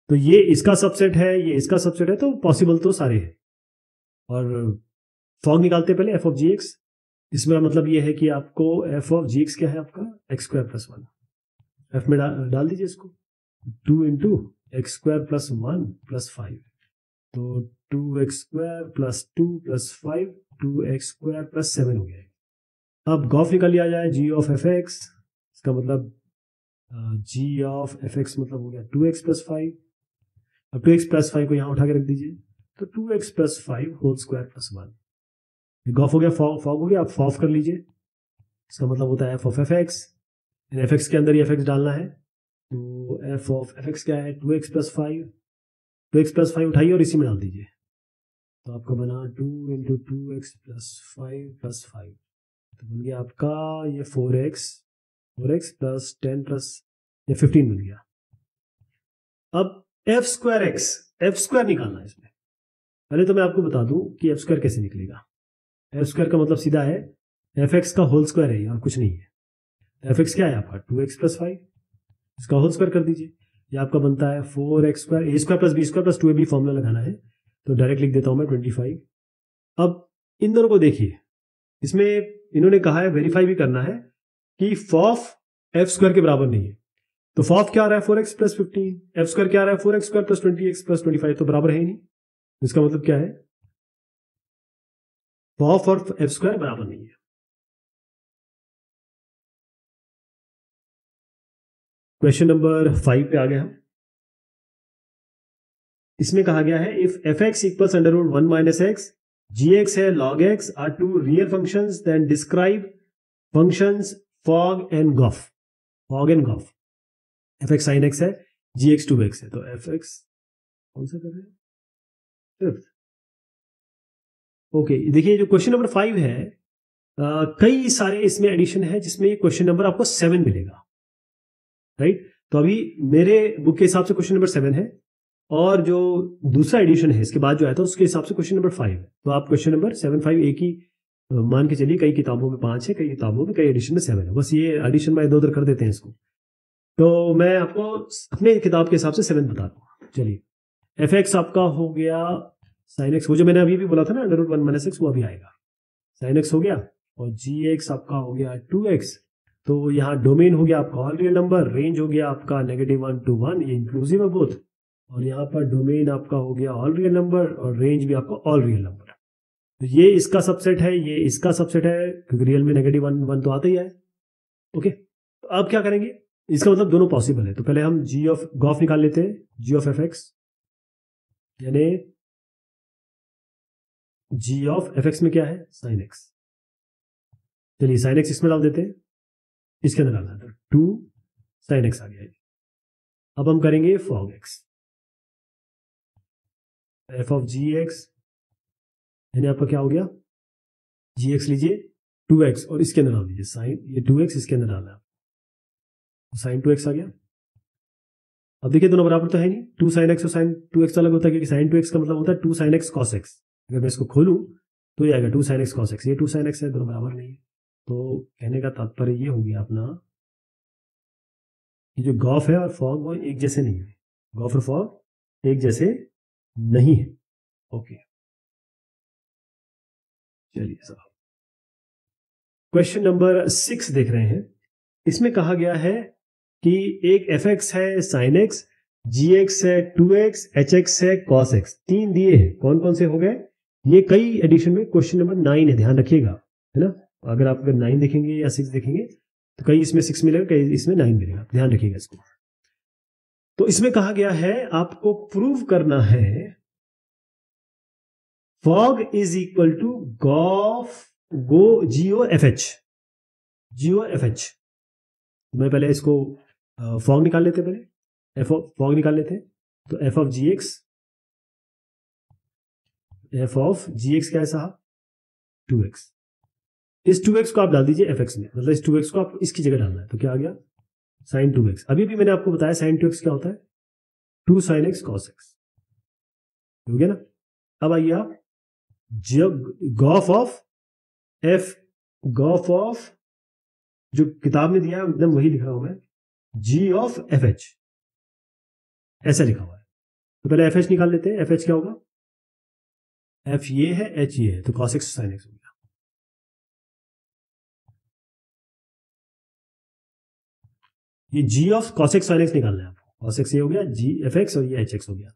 तो ये इसका सबसेट है, ये इसका सबसेट है, तो पॉसिबल तो सारे हैं। और फॉग निकालते पहले एफ ऑफ जी एक्स। इसमें मतलब ये है कि आपको एफ ऑफ जी एक्स क्या है आपका एक्स स्क्वायर प्लस 1, एफ में डाल दीजिए इसको 2 into x square plus 1 plus 5, तो 2x square plus 2 plus 5, 2x square plus 7 हो गया। अब गॉफ निकाल लिया जाए जी ऑफ एफ एक्स, इसका मतलब जी ऑफ एफ एक्स मतलब हो गया 2x प्लस 5। अब 2x प्लस 5 को यहाँ उठा के रख दीजिए, तो 2x plus 5 whole square plus 1। Gof हो गया, फॉग हो गया, आप फॉफ कर लीजिए, इसका मतलब होता है F of F X, F x के अंदर ही एफ एक्स डालना है, तो एफ ऑफ एफ एक्स क्या है 2x प्लस 5, 2x प्लस 5 उठाइए और इसी में डाल दीजिए, तो आपका बना 2 इंटू 2x प्लस 5 प्लस 5, तो बन गया आपका ये 4x प्लस 10 प्लस ये 15 बन गया। अब एफ स्क्वायर निकालना है इसमें। पहले तो मैं आपको बता दूं कि एफ स्क्वायर कैसे निकलेगा। एफ स्क्वायर का मतलब सीधा है एफ एक्स का होल स्क्वायर है और कुछ नहीं है। एफ एक्स क्या है आपका 2x प्लस 5, इसका होल स्क्वायर कर दीजिए, ये आपका बनता है 4x square, A square plus B square plus 2ab formula लगाना है, तो डायरेक्ट लिख देता हूं मैं 25। अब इन दोनों को देखिए, इसमें इन्होंने कहा है वेरीफाई भी करना है कि फॉफ एफ स्क्वायर के बराबर नहीं है, तो फॉफ क्या आ रहा है 4x प्लस 15, एफ स्क्वायर क्या आ रहा है 4x square plus 20x plus 25, तो बराबर है ही नहीं। इसका मतलब क्या है फॉफ और एफ स्क्वायर बराबर नहीं है। क्वेश्चन नंबर 5 पे आ गया हम। इसमें कहा गया है if f x equals under root 1 minus x, g x है log x are two real functions, then describe functions fog and gof. Fog and gof, f x sine x है, g x 2x है, तो f x कौन सा कर रहे हैं fifth. Okay, देखिए जो क्वेश्चन नंबर 5 है, कई सारे इसमें एडिशन है जिसमें क्वेश्चन नंबर आपको 7 मिलेगा, राइट। तो अभी मेरे बुक के हिसाब से क्वेश्चन नंबर 7 है, और जो दूसरा एडिशन है इसके बाद जो आया था उसके हिसाब से क्वेश्चन नंबर 5 है। तो आप क्वेश्चन नंबर 7 5 एक ही मान के चलिए, कई किताबों में 5 है, कई किताबों में, कई एडिशन में 7 है, बस ये एडिशन में इधर उधर कर देते हैं इसको। तो मैं आपको अपने किताब के हिसाब से 7 बता दूँ। चलिए, एफ एक्स आपका हो गया साइन एक्स, वो जो मैंने अभी भी बोला था ना अंडर रूट 1 माइनस एक्स, वो अभी आएगा, साइन एक्स हो गया, और जी एक्स आपका हो गया 2x, तो यहाँ डोमेन हो गया आपका ऑल रियल नंबर, रेंज हो गया आपका -1 to 1, ये इंक्लूसिव है बोथ, और यहाँ पर डोमेन आपका हो गया ऑल रियल नंबर और रेंज भी आपका ऑल रियल नंबर। तो ये इसका सबसेट है, ये इसका सबसेट है, क्योंकि रियल में -1 तो आता ही है। ओके, तो अब क्या करेंगे, इसका मतलब दोनों पॉसिबल है, तो पहले हम जी ऑफ गॉफ निकाल लेते हैं, जी ऑफ एफ एक्स, यानी जी ऑफ एफ एक्स में क्या है साइन एक्स। चलिए साइन एक्स इसमें डाल देते हैं, इसके अंदर डालना था 2 साइन एक्स आ गया। अब हम करेंगे fog x, f of g x, यानी आपका क्या हो गया जी एक्स लीजिए 2x और इसके अंदर डाल दीजिए साइन, ये 2x इसके अंदर डालना है, तो साइन 2x आ गया। अब देखिए दोनों बराबर तो है नहीं, 2 साइन एक्स और साइन 2x अलग होता है, क्योंकि साइन 2x का मतलब होता है 2 साइन एक्स कॉस एक्स। अगर मैं इसको खोलूं तो ये आएगा 2 साइन एक्स कॉस एक्स, ये 2 साइन एक्स है, दोनों बराबर नहीं है। तो कहने का तात्पर्य ये हो गया अपना कि जो गॉफ है और फॉग वो एक जैसे नहीं है, गॉफ और फॉग एक जैसे नहीं है। ओके, चलिए साहब क्वेश्चन नंबर 6 देख रहे हैं। इसमें कहा गया है कि एक एफ एक्स है साइन एक्स, जी एक्स है 2x, एच एक्स है कॉस एक्स, 3 दिए हैं, कौन कौन से हो गए, ये कई एडिशन में क्वेश्चन नंबर 9 है, ध्यान रखिएगा, है ना। अगर आप 9 देखेंगे या 6 देखेंगे तो कई इसमें 6 मिलेगा, कई इसमें 9 मिलेगा, ध्यान रखिएगा इसको। तो इसमें कहा गया है आपको प्रूव करना है fog is equal to gof g o f h. मैं पहले इसको फॉग निकाल लेते, पहले एफ ऑफ फॉग निकाल लेते हैं, तो f of g x f of g x क्या है साहब 2x। इस 2x को आप डाल दीजिए fx में, मतलब इस 2x को आप इसकी जगह डालना है, तो क्या आ गया sin 2x। अभी भी मैंने आपको बताया sin 2x क्या होता है 2 sin x cos x, हो गया ना। अब आइए आप गॉफ ऑफ जो किताब में दिया है एकदम वही लिखा हुआ है g ऑफ fh, ऐसा लिखा हुआ है। तो पहले fh निकाल लेते हैं, fh क्या होगा f ये है h ये है, तो cos x sin x हो गया। ये g of cos x sin x निकालना है आपको, cos x ये हो गया g fx और ये hx हो गया।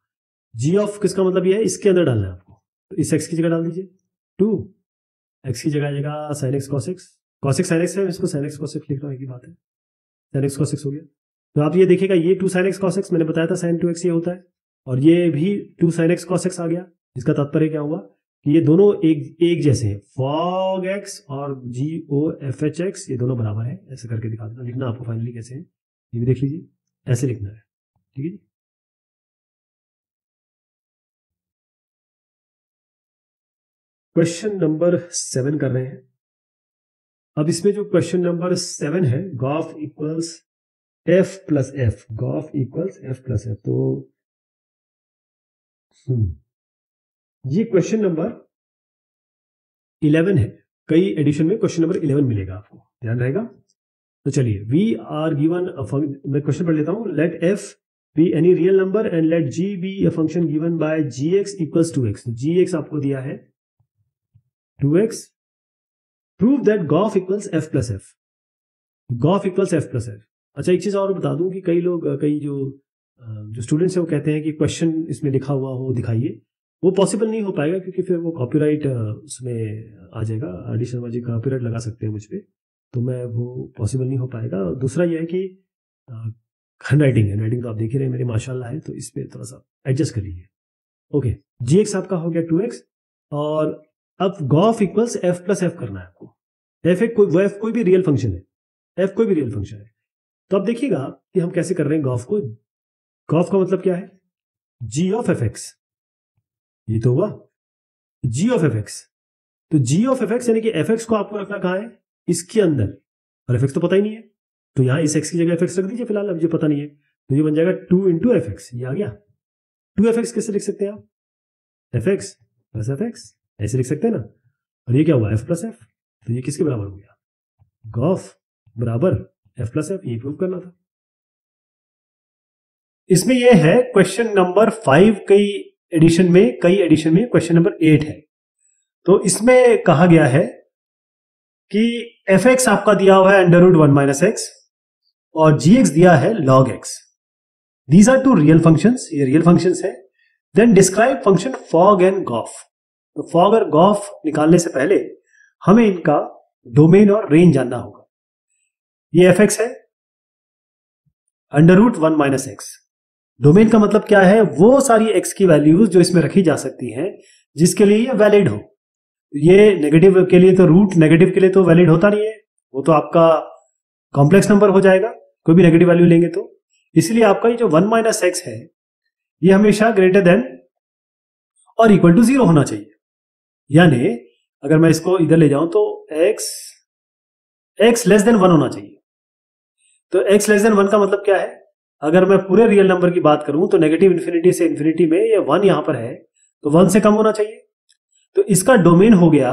g ऑफ किसका मतलब ये है इसके अंदर डालना है आपको, तो इस x की जगह डाल दीजिए 2, x की जगह sin x cos x sin x है, इसको sin x cos x लिख रहा हूं, एक ही बात है, sin x cos x हो गया। तो आप ये देखिएगा ये 2 sin x cos x मैंने बताया था sin 2x ये होता है, और ये भी 2 sin x cos x आ गया। इसका तात्पर्य क्या हुआ कि ये दोनों एक जैसे हैं, fog x और go fh x ये दोनों बराबर है। ऐसे करके दिखा देना, लिखना आपको फाइनली कैसे है ये भी देख लीजिए, ऐसे लिखना है, ठीक है जी। क्वेश्चन नंबर 7 कर रहे हैं। अब इसमें जो क्वेश्चन नंबर 7 है gof equals f plus f, gof equals f plus f, तो ये क्वेश्चन नंबर 11 है। कई एडिशन में क्वेश्चन नंबर 11 मिलेगा आपको, ध्यान रहेगा। तो चलिए वी आर गिवन, मैं क्वेश्चन पढ़ लेता हूं। Let f be any real number and let g be a function given by gx equals 2x। gx आपको दिया है 2x। prove that goff equals f plus f, goff equals f plus f। अच्छा एक चीज और बता दूं कि कई लोग, कई जो स्टूडेंट्स हैं वो कहते हैं कि क्वेश्चन इसमें लिखा हुआ हो दिखाइए, वो पॉसिबल नहीं हो पाएगा क्योंकि फिर वो कॉपीराइट उसमें आ जाएगा, R D Sharma ji copyright लगा सकते हैं मुझ पर, तो मैं वो पॉसिबल नहीं हो पाएगा। दूसरा ये है कि हैंडराइटिंग तो आप देख ही रहे मेरे माशाल्लाह है, तो इस पर थोड़ा सा एडजस्ट कर लीजिए। ओके, जी एक्स आपका हो गया 2x, और अब gof equals f plus f करना है आपको। f कोई भी रियल फंक्शन है, f कोई भी रियल फंक्शन है। तो अब देखिएगा कि हम कैसे कर रहे हैं गॉफ को। गॉफ का मतलब क्या है g ऑफ fx, ये तो हुआ g ऑफ fx। तो g ऑफ fx यानी कि fx को आपको रखना कहाँ है इसके अंदर, और fx तो पता ही नहीं है, तो यहां इस x की जगह fx रख दीजिए फिलहाल, अब मुझे पता नहीं है, तो ये बन जाएगा 2 इंटू fx, ये आ गया। 2fx कैसे लिख सकते हैं आप, fx प्लस fx ऐसे लिख सकते हैं ना, और ये क्या हुआ f प्लस f, तो ये किसके बराबर हो गया गॉफ बराबर f प्लस f, ये प्रूव करना था। इसमें ये है क्वेश्चन नंबर 5, कई एडिशन में क्वेश्चन नंबर 8 है। तो इसमें कहा गया है कि fx आपका दिया हुआ है अंडर रूट 1 माइनस एक्स और gx दिया है log x। These are two real functions, ये रियल फंक्शंस है। Then describe function fog and gof. तो fog और गॉफ निकालने से पहले हमें इनका डोमेन और रेंज जानना होगा। ये fx है under root 1 minus x. Domain का मतलब क्या है, वो सारी x की वैल्यूज जो इसमें रखी जा सकती हैं जिसके लिए ये वैलिड हो। ये नेगेटिव के लिए तो रूट नेगेटिव के लिए तो वैलिड होता नहीं है, वो तो आपका कॉम्प्लेक्स नंबर हो जाएगा कोई भी नेगेटिव वैल्यू लेंगे तो। इसलिए आपका ये जो 1 माइनस एक्स है ये हमेशा ग्रेटर देन और इक्वल टू 0 होना चाहिए। यानी अगर मैं इसको इधर ले जाऊं तो x लेस देन 1 होना चाहिए। तो x लेस देन 1 का मतलब क्या है, अगर मैं पूरे रियल नंबर की बात करूं तो नेगेटिव इन्फिनिटी से इन्फिनिटी में ये 1 यहां पर है, तो 1 से कम होना चाहिए। तो इसका डोमेन हो गया,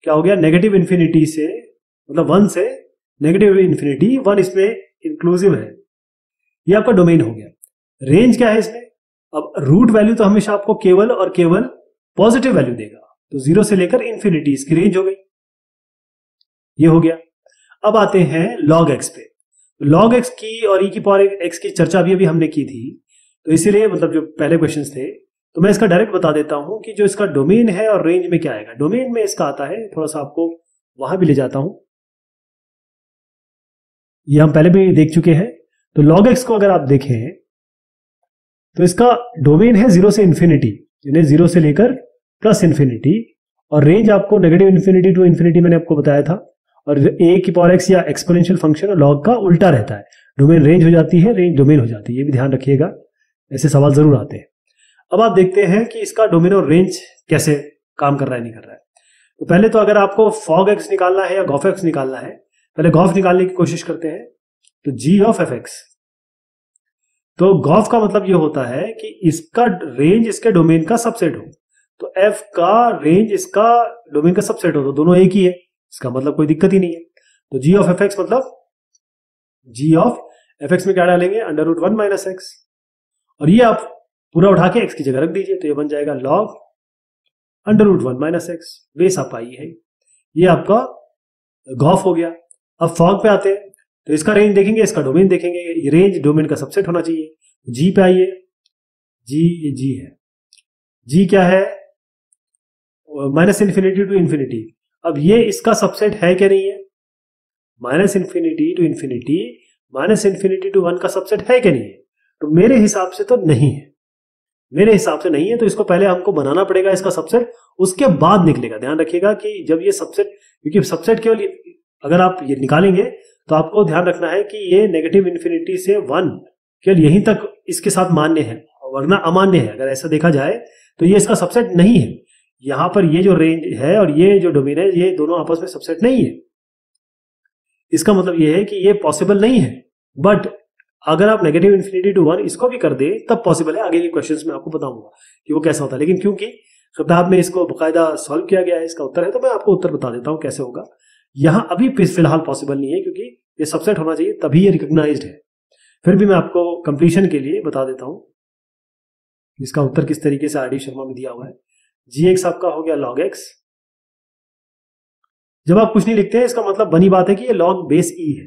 क्या हो गया, नेगेटिव इन्फिनिटी से, मतलब 1 से नेगेटिव इन्फिनिटी, 1 इसमें इंक्लूसिव है, ये आपका डोमेन हो गया। रेंज क्या है इसमें, अब रूट वैल्यू तो हमेशा आपको केवल और केवल पॉजिटिव वैल्यू देगा, तो 0 से लेकर इन्फिनिटी इसकी रेंज हो गई, ये हो गया। अब आते हैं log x पे। log x की और e की पावर x की चर्चा अभी हमने की थी, तो इसीलिए मतलब जो पहले क्वेश्चंस थे, तो मैं इसका डायरेक्ट बता देता हूं कि जो इसका डोमेन है और रेंज में क्या आएगा। डोमेन में इसका आता है, थोड़ा सा आपको वहां भी ले जाता हूं, ये हम पहले भी देख चुके हैं। तो log x को अगर आप देखें तो इसका डोमेन है 0 से इन्फिनिटी, यानी 0 से लेकर प्लस इन्फिनिटी, और रेंज आपको नेगेटिव इन्फिनिटी टू इन्फिनिटी मैंने आपको बताया था। और a की पावर x या एक्सपोनेंशियल फंक्शन और log का उल्टा रहता है, डोमेन रेंज हो जाती है, रेंज डोमेन हो जाती है, ये भी ध्यान रखिएगा, ऐसे सवाल जरूर आते हैं। अब आप देखते हैं कि इसका डोमेन और रेंज कैसे काम कर रहा है नहीं कर रहा है। तो पहले तो अगर आपको फॉग एक्स निकालना है या गॉफ एक्स निकालना है, पहले गॉफ निकालने की कोशिश करते हैं। तो जी ऑफ एफ एक्स, तो गॉफ का मतलब ये होता है कि इसका रेंज इसके डोमेन का सबसेट हो, तो एफ का रेंज इसका डोमेन का सबसेट हो, तो दोनों एक ही है, इसका मतलब कोई दिक्कत ही नहीं है। तो जी ऑफ एफ एक्स मतलब जी ऑफ एफ एक्स में क्या डालेंगे, अंडर रूट 1 माइनस एक्स, और ये आप पूरा उठा के एक्स की जगह रख दीजिए, तो ये बन जाएगा log under root 1 minus x, base आप आई है। ये आपका गॉफ हो गया। अब फॉग पे आते हैं, तो इसका रेंज देखेंगे, इसका डोमेन देखेंगे, ये रेंज डोमेन का सबसेट होना चाहिए। जी पे आइए, जी ये जी है, जी क्या है, माइनस इन्फिनिटी टू इन्फिनिटी। अब ये इसका सबसेट है क्या नहीं है, minus infinity to infinity, minus infinity to 1 का सबसेट है क्या नहीं है, तो मेरे हिसाब से तो नहीं है, मेरे हिसाब से नहीं है। तो इसको पहले हमको बनाना पड़ेगा इसका सबसेट, उसके बाद निकलेगा। ध्यान रखिएगा कि जब ये सबसेट, क्योंकि सबसेट केवल अगर आप ये निकालेंगे तो आपको ध्यान रखना है कि ये नेगेटिव इन्फिनिटी से 1 केवल यहीं तक इसके साथ मान्य है, वरना अमान्य है। अगर ऐसा देखा जाए तो ये इसका सबसेट नहीं है। यहां पर ये जो रेंज है और ये जो डोमेन है, ये दोनों आपस में सबसेट नहीं है। इसका मतलब ये है कि ये पॉसिबल नहीं है। बट अगर आप नेगेटिव इन्फिनिटी टू 1 इसको भी कर दे तब पॉसिबल है। आगे के क्वेश्चंस में आपको बताऊंगा कि वो कैसा होता है, लेकिन क्योंकि किताब में इसको बाकायदा सॉल्व किया गया है, इसका उत्तर है, तो मैं आपको उत्तर बता देता हूं कैसे होगा। यहां अभी फिलहाल पॉसिबल नहीं है, क्योंकि ये सबसेट होना चाहिए तभी ये रिकॉग्नाइज्ड है। फिर भी मैं आपको कंप्लीशन के लिए बता देता हूं इसका उत्तर किस तरीके से आर डी शर्मा में दिया हुआ है। जी एक्स आपका हो गया लॉग एक्स। जब आप कुछ नहीं लिखते हैं, इसका मतलब बनी बात है कि ये लॉग बेस ई है,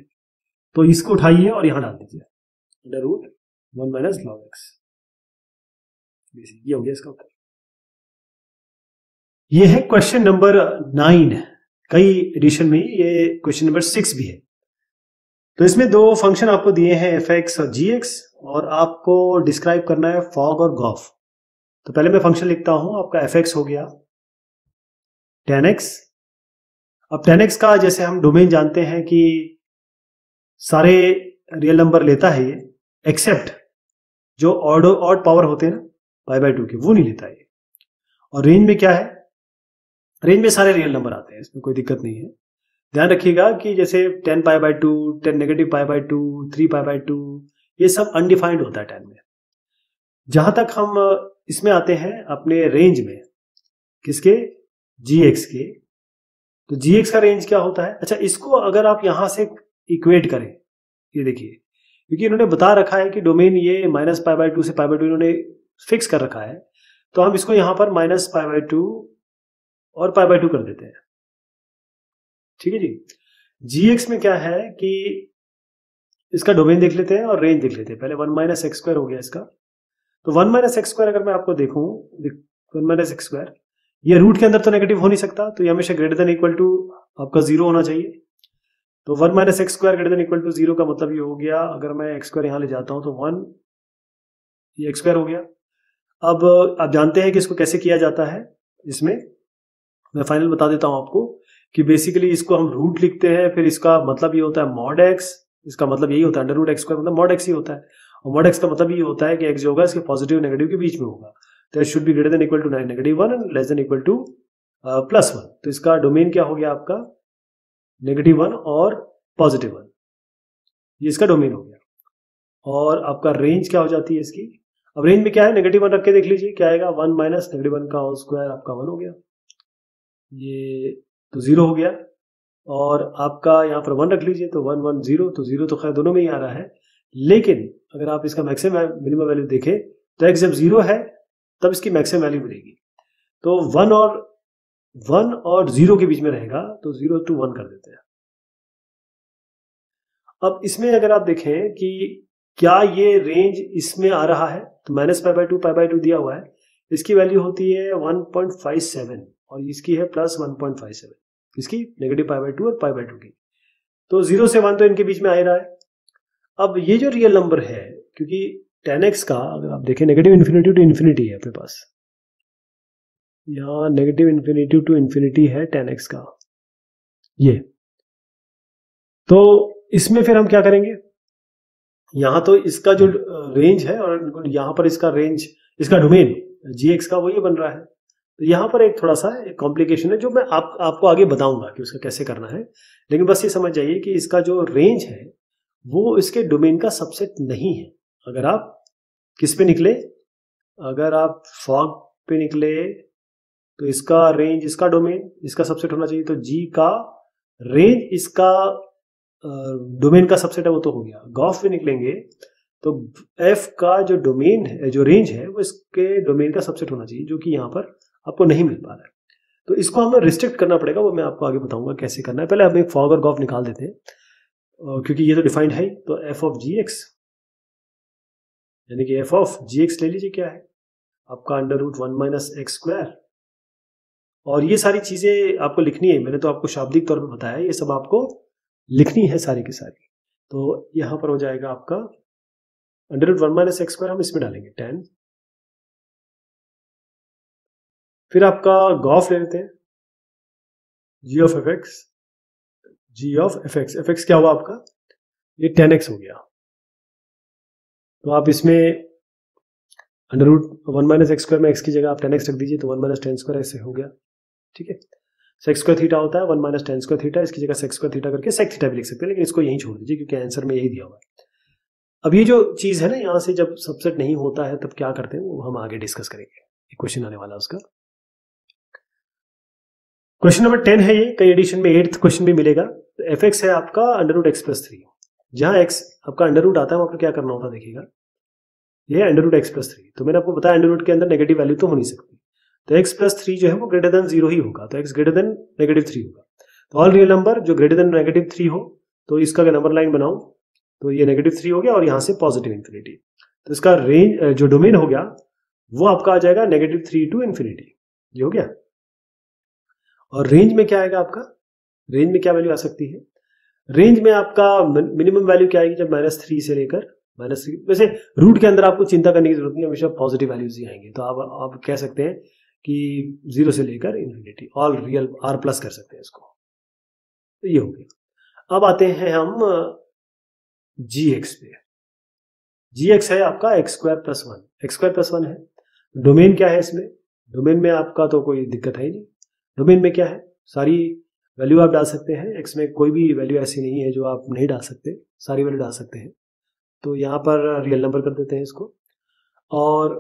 तो इसको उठाइए और यहां डाल दीजिए, under root 1 minus log x. ये हो गया इसका उत्तर। ये है क्वेश्चन नंबर 9। कई एडिशन में ये क्वेश्चन नंबर 6 भी है। तो इसमें दो फंक्शन आपको दिए हैं, एफ एक्स और जी एक्स, और आपको डिस्क्राइब करना है फॉग और गॉफ। तो पहले मैं फंक्शन लिखता हूं, आपका एफ एक्स हो गया tan x। अब tan x का जैसे हम डोमेन जानते हैं कि सारे रियल नंबर लेता है ये, एक्सेप्ट जो ऑड पावर होते हैं ना π/2 के, वो नहीं लेता है। और रेंज में क्या है, रेंज में सारे रियल नंबर आते हैं, इसमें कोई दिक्कत नहीं है। ध्यान रखिएगा कि जैसे 10 π/2, 10 नेगेटिव π/2, 3 π/2, ये सब अनडिफाइंड होता है 10 में। जहां तक हम इसमें आते हैं अपने रेंज में, किसके, gx के, तो gx का रेंज क्या होता है। अच्छा, इसको अगर आप यहां से इक्वेट करें, ये देखिए, क्योंकि इन्होंने बता रखा है कि डोमेन ये माइनस π/2 से π/2 इन्होंने फिक्स कर रखा है, तो हम इसको यहां पर माइनस π/2 और π/2 कर देते हैं। ठीक है जी। gx में क्या है कि इसका डोमेन देख लेते हैं और रेंज देख लेते हैं। पहले 1 माइनस एक्स स्क्वायर हो गया इसका, तो 1 माइनस एक्स स्क्वायर अगर मैं आपको देखूं, 1 माइनस एक्स स्क्वायर, ये रूट के अंदर तो नेगेटिव हो नहीं सकता, तो ये हमेशा ग्रेटर देन इक्वल टू आपका 0 होना चाहिए। तो 1 minus x square greater than equal to 0 का मतलब ये हो गया, अगर मैं एक्स स्क्वायर यहां ले जाता हूं तो 1, ये एक्स स्क्वायर हो गया। अब आप जानते हैं कि इसको कैसे किया जाता है, इसमें मैं फाइनल बता देता हूं आपको कि बेसिकली इसको हम रूट लिखते हैं, फिर इसका मतलब ये होता है मॉड एक्स, इसका मतलब यही होता है, अंडर रूट एक्स स्क्वायर मतलब मॉड एक्स ही होता है, और मॉड एक्स का मतलब ये होता है कि एक्स जो होगा इसके पॉजिटिव नेगेटिव के बीच में होगा, तो it should be greater than equal to -1 and less than equal to +1। तो इसका डोमेन क्या हो गया आपका, -1 और +1, ये इसका डोमेन हो गया। और आपका रेंज क्या हो जाती है इसकी, अब रेंज में क्या है, -1 रख के देख लीजिए क्या आएगा, 1 माइनस -1 का होल स्क्वायर आपका 1 हो गया, ये तो 0 हो गया। और आपका यहाँ पर 1 रख लीजिए, तो 1 1 0, तो 0 तो खैर दोनों में ही आ रहा है, लेकिन अगर आप इसका मैक्सिमम मिनिमम वैल्यू देखें तो x जब 0 है तब इसकी मैक्सिमम वैल्यू मिलेगी, तो 1 और 0 के बीच में रहेगा, तो 0 to 1 कर देते हैं। अब इसमें अगर आप देखें कि क्या ये रेंज इसमें आ रहा है, तो -π/2 दिया हुआ है, इसकी वैल्यू होती है 1.57 और इसकी है +1.57, इसकी नेगेटिव π/2 और π/2 की, तो 0 से 1 तो इनके बीच में आ ही रहा है। अब ये जो रियल नंबर है, क्योंकि tan x का अगर आप देखें नेगेटिव इन्फिनिटी टू इन्फिनिटी है अपने पास, यहाँ नेगेटिव इन्फिनिटी टू इन्फिनिटी है tan x का ये, तो इसमें फिर हम क्या करेंगे, यहां तो इसका जो रेंज है और यहां पर इसका रेंज, इसका डोमेन gx का वो ये बन रहा है, तो यहाँ पर एक थोड़ा सा कॉम्प्लिकेशन है जो मैं आपको आगे बताऊंगा कि उसका कैसे करना है, लेकिन बस ये समझ जाइए कि इसका जो रेंज है वो इसके डोमेन का सबसेट नहीं है। अगर आप किस पे निकले, अगर आप फॉग पे निकले तो इसका रेंज, इसका डोमेन, इसका सबसेट होना चाहिए। तो जी का रेंज इसका डोमेन का सबसेट है, वो तो हो गया। गॉफ पे निकलेंगे तो एफ का जो डोमेन है, जो रेंज है, वो इसके डोमेन का सबसेट होना चाहिए, जो कि यहाँ पर आपको नहीं मिल पा रहा है। तो इसको हमें रिस्ट्रिक्ट करना पड़ेगा, वो मैं आपको आगे बताऊंगा कैसे करना है। पहले हम एक फॉग और गॉफ निकाल देते हैं, क्योंकि ये तो डिफाइंड है। तो एफ ऑफ जी एक्स, यानी कि एफ ऑफ जी एक्स ले लीजिए, क्या है आपका √1 माइनस एक्स स्क्वायर। और ये सारी चीजें आपको लिखनी है, मैंने तो आपको शाब्दिक तौर पर बताया, ये सब आपको लिखनी है सारी की सारी। तो यहां पर हो जाएगा आपका √1 माइनस एक्स स्क्वायर, हम इसमें डालेंगे 10। फिर आपका गॉफ ले लेते हैं, G of F x, ji of F X. F x क्या हुआ आपका, ये 10x हो गया। तो आप इसमें √1 माइनस एक्स स्क्वायर में x की जगह आप 10x रख दीजिए, तो 1 माइनस 10 स्क्वायर ऐसे हो गया। ठीक है, सेक स्क्वायर थीटा होता है 1 माइनस 10 स्क्वायर थीटा, इसकी जगह सेक स्क्वायर थीटा करके सेक थीटा भी लिख सकते हैं, लेकिन इसको यहीं छोड़ दीजिए क्योंकि आंसर में यही दिया हुआ है। अब ये जो चीज है ना, यहाँ से जब सबसेट नहीं होता है तब क्या करते हैं वो हम आगे डिस्कस करेंगे। एक क्वेश्चन आने वाला है उसका, क्वेश्चन नंबर 10 है ये, कई एडिशन में 8th क्वेश्चन भी मिलेगा। तो एफ एक्स है आपका √x+3, जहां x आपका अंडर आता है वहां पर क्या करना होता है देखिएगा, ये √x+3। तो मैंने आपको बताया अंडर के अंदर नेगेटिव वैल्यू तो हो नहीं सकती, तो x+3 जो है वो ग्रेटर देन 0 ही होगा, तो x ग्रेटर देन -3 होगा। तो ऑल रियल नंबर जो ग्रेटर देन -3 हो, तो इसका नंबर लाइन बनाओ, तो ये -3 हो गया और यहां से पॉजिटिव इंफिनिटी। तो इसका रेंज जो डोमेन हो गया वो आपका आ जाएगा -3 टू इंफिनिटी, ये हो गया। और रेंज में क्या आएगा आपका, रेंज में क्या वैल्यू आ सकती है, रेंज में आपका मिनिमम वैल्यू क्या आएगी, जब -3 से लेकर -3। वैसे रूट के अंदर आपको चिंता करने की जरूरत नहीं, हमेशा पॉजिटिव वैल्यूज ही आएंगे। तो आप कह सकते हैं कि 0 से लेकर infinity, all real r plus कर सकते हैं इसको। तो ये हो गया। अब आते हैं हम gx पे। gx है आपका x² + 1, x² + 1 है। डोमेन क्या है इसमें, डोमेन में आपका तो कोई दिक्कत है ही नहीं। डोमेन में क्या है, सारी वैल्यू आप डाल सकते हैं, x में कोई भी वैल्यू ऐसी नहीं है जो आप नहीं डाल सकते, सारी वैल्यू डाल सकते हैं। तो यहाँ पर रियल नंबर कर देते हैं इसको। और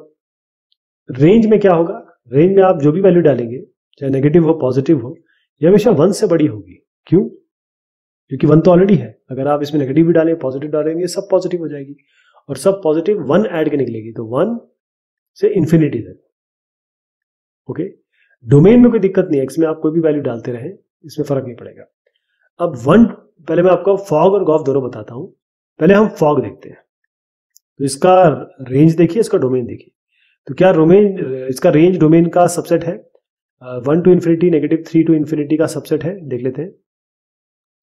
रेंज में क्या होगा, रेंज में आप जो भी वैल्यू डालेंगे, चाहे नेगेटिव हो पॉजिटिव हो, ये हमेशा 1 से बड़ी होगी। क्यों, क्योंकि 1 तो ऑलरेडी है। अगर आप इसमें नेगेटिव भी डालें पॉजिटिव डालेंगे, सब पॉजिटिव हो जाएगी, और सब पॉजिटिव 1 ऐड के निकलेगी, तो 1 से इंफिनिटी तक। ओके, डोमेन में कोई दिक्कत नहीं है, x में आप कोई भी वैल्यू डालते रहें, इसमें फर्क नहीं पड़ेगा। अब पहले मैं आपको फॉग और गॉफ दोनों बताता हूं। पहले हम फॉग देखते हैं। तो इसका रेंज देखिए, इसका डोमेन देखिए। तो क्या इसका रेंज डोमेन का सबसेट है, 1 टू इंफिनिटी, -3 टू इंफिनिटी का सबसेट है। देख लेते हैं,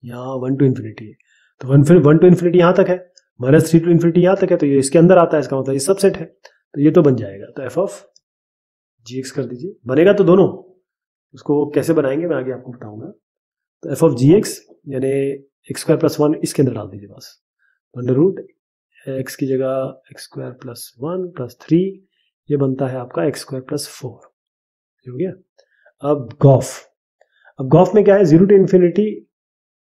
यहाँ 1 टू इंफिनिटी है, तो 1 टू इंफिनिटी यहाँ तक है, -3 टू इंफिनिटी यहाँ तक है, तो ये इसके अंदर आता है, इसका मतलब ये सबसेट है। तो ये तो बन जाएगा, तो एफ ऑफ जी एक्स कर दीजिए, बनेगा तो दोनों। उसको कैसे बनाएंगे मैं आगे आपको बताऊंगा। तो एफ ऑफ जी एक्स यानी x² + 1 इसके अंदर डाल दीजिए बस, √x की जगह x² + 1 + 3, ये बनता है आपका x² + 4, हो गया। अब गॉफ में क्या है, 0 टू इंफिनिटी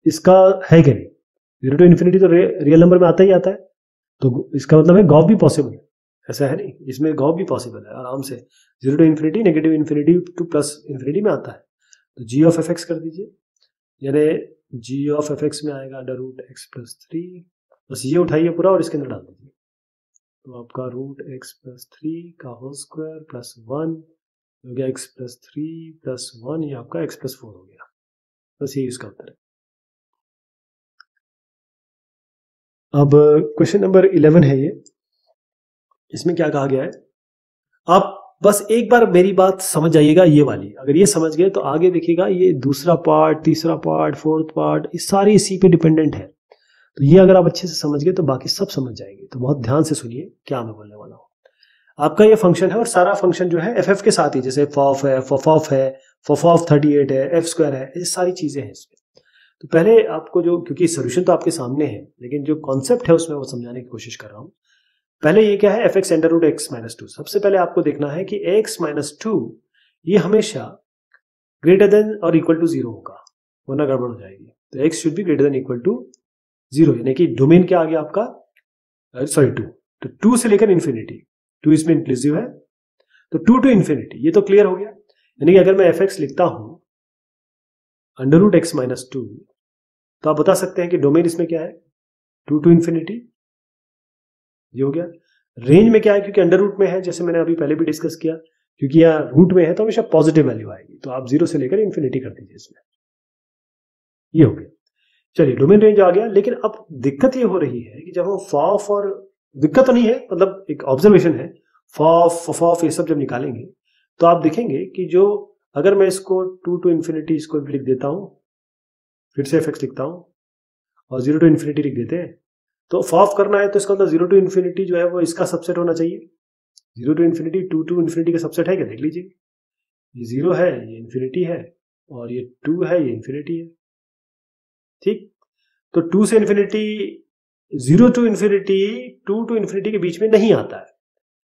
इसका है कि नहीं, 0 टू इंफिनिटी तो रियल नंबर में आता ही आता है, तो इसका मतलब है गॉफ भी पॉसिबल है, ऐसा है नहीं, इसमें गॉफ भी पॉसिबल है आराम से। 0 to infinity, -infinity to +infinity में आता है। तो जी ऑफ एफ एक्स कर दीजिए, यानी जी ऑफ एफ एक्स में आएगा √x + 3, बस ये उठाइए पूरा और इसके अंदर डाल दीजिए। तो आपका √x + 3 का होल स्क्वायर + 1 हो गया, x + 3 + 1, ये आपका x + 4 हो गया। बस ये इसका उत्तर है। अब क्वेश्चन नंबर 11 है ये, इसमें क्या कहा गया है, आप बस एक बार मेरी बात समझ जाइएगा, ये वाली अगर ये समझ गए तो आगे देखिएगा, ये दूसरा पार्ट, तीसरा पार्ट, 4th पार्ट, ये सारी इसी पे डिपेंडेंट है। तो ये अगर आप अच्छे से समझ गए तो बाकी सब समझ जाएंगे। तो बहुत ध्यान से सुनिए क्या मैं बोलने वाला हूँ। आपका ये फंक्शन है और सारा फंक्शन जो है एफ के साथ ही, जैसे फॉफ है, फॉफ है, फॉफ 38 है, f² है, ये सारी चीजें हैं इसमें। तो पहले आपको जो, क्योंकि सोल्यूशन तो आपके सामने है लेकिन जो कॉन्सेप्ट है उसमें वो समझाने की कोशिश कर रहा हूँ। पहले ये क्या है, f(x) √x - 2। सबसे पहले आपको देखना है कि x - 2 ये हमेशा ग्रेटर देन और इक्वल टू 0 होगा, वरना गड़बड़ हो जाएगी। तो x should be greater than equal to 0, यानी कि डोमेन क्या आ गया आपका, सॉरी 2, तो 2 से लेकर इन्फिनिटी, 2 इसमें इंक्लूसिव है, तो 2 टू इन्फिनिटी, ये तो क्लियर हो गया। यानी कि अगर मैं fx लिखता हूं अंडर रूट एक्स माइनस 2, तो आप बता सकते हैं कि डोमेन इसमें क्या है, 2 टू इन्फिनिटी, ये हो गया। रेंज में क्या है, क्योंकि अंडर रूट में है, जैसे मैंने अभी पहले भी डिस्कस किया, क्योंकि यहाँ रूट में है तो हमेशा पॉजिटिव वैल्यू आएगी, तो आप 0 से लेकर इन्फिनिटी कर दीजिए इसमें, ये हो गया। चलिए डोमेन रेंज आ गया, लेकिन अब दिक्कत ये हो रही है कि जब हम फॉफ, और दिक्कत तो नहीं है, मतलब एक ऑब्जर्वेशन है, फॉफ ये सब जब निकालेंगे तो आप देखेंगे कि जो, अगर मैं इसको 2 टू इन्फिनिटी इसको लिख देता हूं, फिर से fx लिखता हूं और 0 टू इन्फिनिटी लिख देते हैं, तो फॉफ करना है तो इसका मतलब 0 टू इन्फिनिटी जो है वो इसका सबसेट होना चाहिए। 0 टू इन्फिनिटी 2 टू इन्फिनिटी का सबसेट है क्या, देख लीजिए, ये 0 है, ये इन्फिनिटी है, और ये 2 है, ये इन्फिनिटी है, ठीक। तो 2 से इन्फिनिटी, 0 टू इन्फिनिटी 2 टू इन्फिनिटी के बीच में नहीं आता है,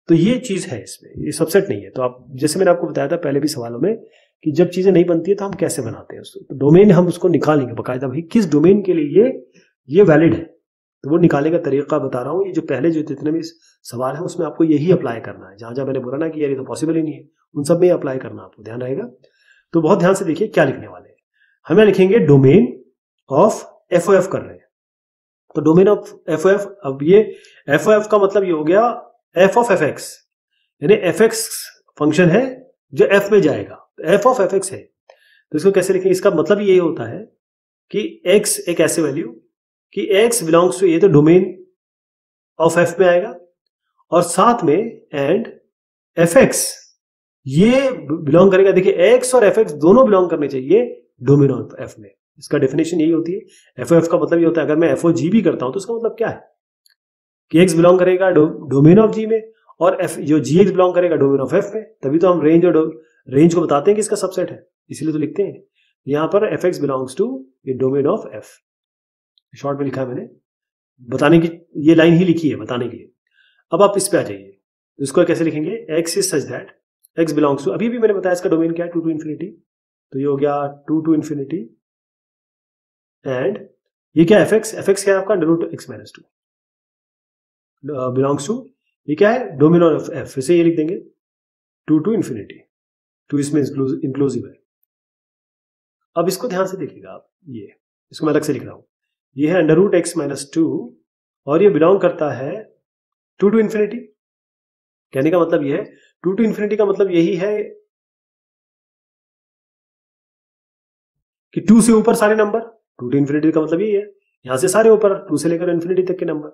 तो ये चीज है इसमें, ये सबसेट नहीं है। तो आप, जैसे मैंने आपको बताया था पहले भी सवालों में, कि जब चीजें नहीं बनती है तो हम कैसे बनाते हैं उसको, तो डोमेन हम उसको निकालेंगे बकायदा, भाई किस डोमेन के लिए ये वैलिड है, तो वो निकालने का तरीका बता रहा हूँ। ये जो पहले जो जितने भी सवाल है उसमें आपको यही अप्लाई करना है, जहां जहां मैंने बोला ना कि यार ये तो पॉसिबल ही नहीं है, उन सब में अप्लाई करना आपको ध्यान रहेगा। तो बहुत ध्यान से देखिए क्या लिखने वाले हैं, हमें लिखेंगे डोमेन ऑफ एफ कर रहे हैं, तो डोमेन ऑफ एफ, अब ये एफ का मतलब ये हो गया एफ ऑफ एफ एक्स, यानी एफ एक्स फंक्शन है जो एफ में जाएगा, तो एफ ऑफ एफ एक्स है, तो इसको कैसे लिखेंगे, इसका मतलब ये होता है कि x एक ऐसे वैल्यू कि x बिलोंग्स टू, ये तो डोमेन ऑफ f में आएगा, और साथ में एंड fx ये बिलोंग करेगा, देखिए x और fx दोनों बिलोंग करने चाहिए डोमेन ऑफ f में, इसका डेफिनेशन यही होती है। एफ का मतलब ये होता है, अगर मैं एफ जी भी करता हूं तो उसका मतलब क्या है कि x बिलोंग करेगा डोमेन ऑफ g में, और f जो gx बिलोंग करेगा डोमेन ऑफ f में, तभी तो हम रेंज और रेंज को बताते हैं कि इसका सबसेट है, इसीलिए तो लिखते हैं यहां पर fx बिलोंग्स टू ये डोमेन ऑफ f, शॉर्ट में लिखा है मैंने, बताने की ये लाइन ही लिखी है बताने के लिए। अब आप इस पे आ जाइए, इसको कैसे लिखेंगे, x is such that x belongs to, अभी भी मैंने बताया इसका डोमेन क्या है, 2 टू इन्फिनिटी, तो ये हो गया 2 टू इन्फिनिटी, एंड ये क्या fx क्या है आपका under root x minus 2 belongs to, ये क्या है डोमेन ऑफ f, फिर से ये लिख देंगे 2 टू इन्फिनिटी, 2 इसमें इंक्लूसिव है। अब इसको ध्यान से देखिएगा आप, ये इसको मैं अलग से लिख रहा हूं, ये है अंडर रूट एक्स माइनस 2 और ये बिलोंग करता है 2 टू इन्फिनिटी, कहने का मतलब ये है 2 टू इन्फिनिटी का मतलब यही है कि 2 से ऊपर सारे नंबर, 2 टू इन्फिनिटी का मतलब यही है यहां से सारे ऊपर 2 से लेकर इन्फिनिटी तक के नंबर,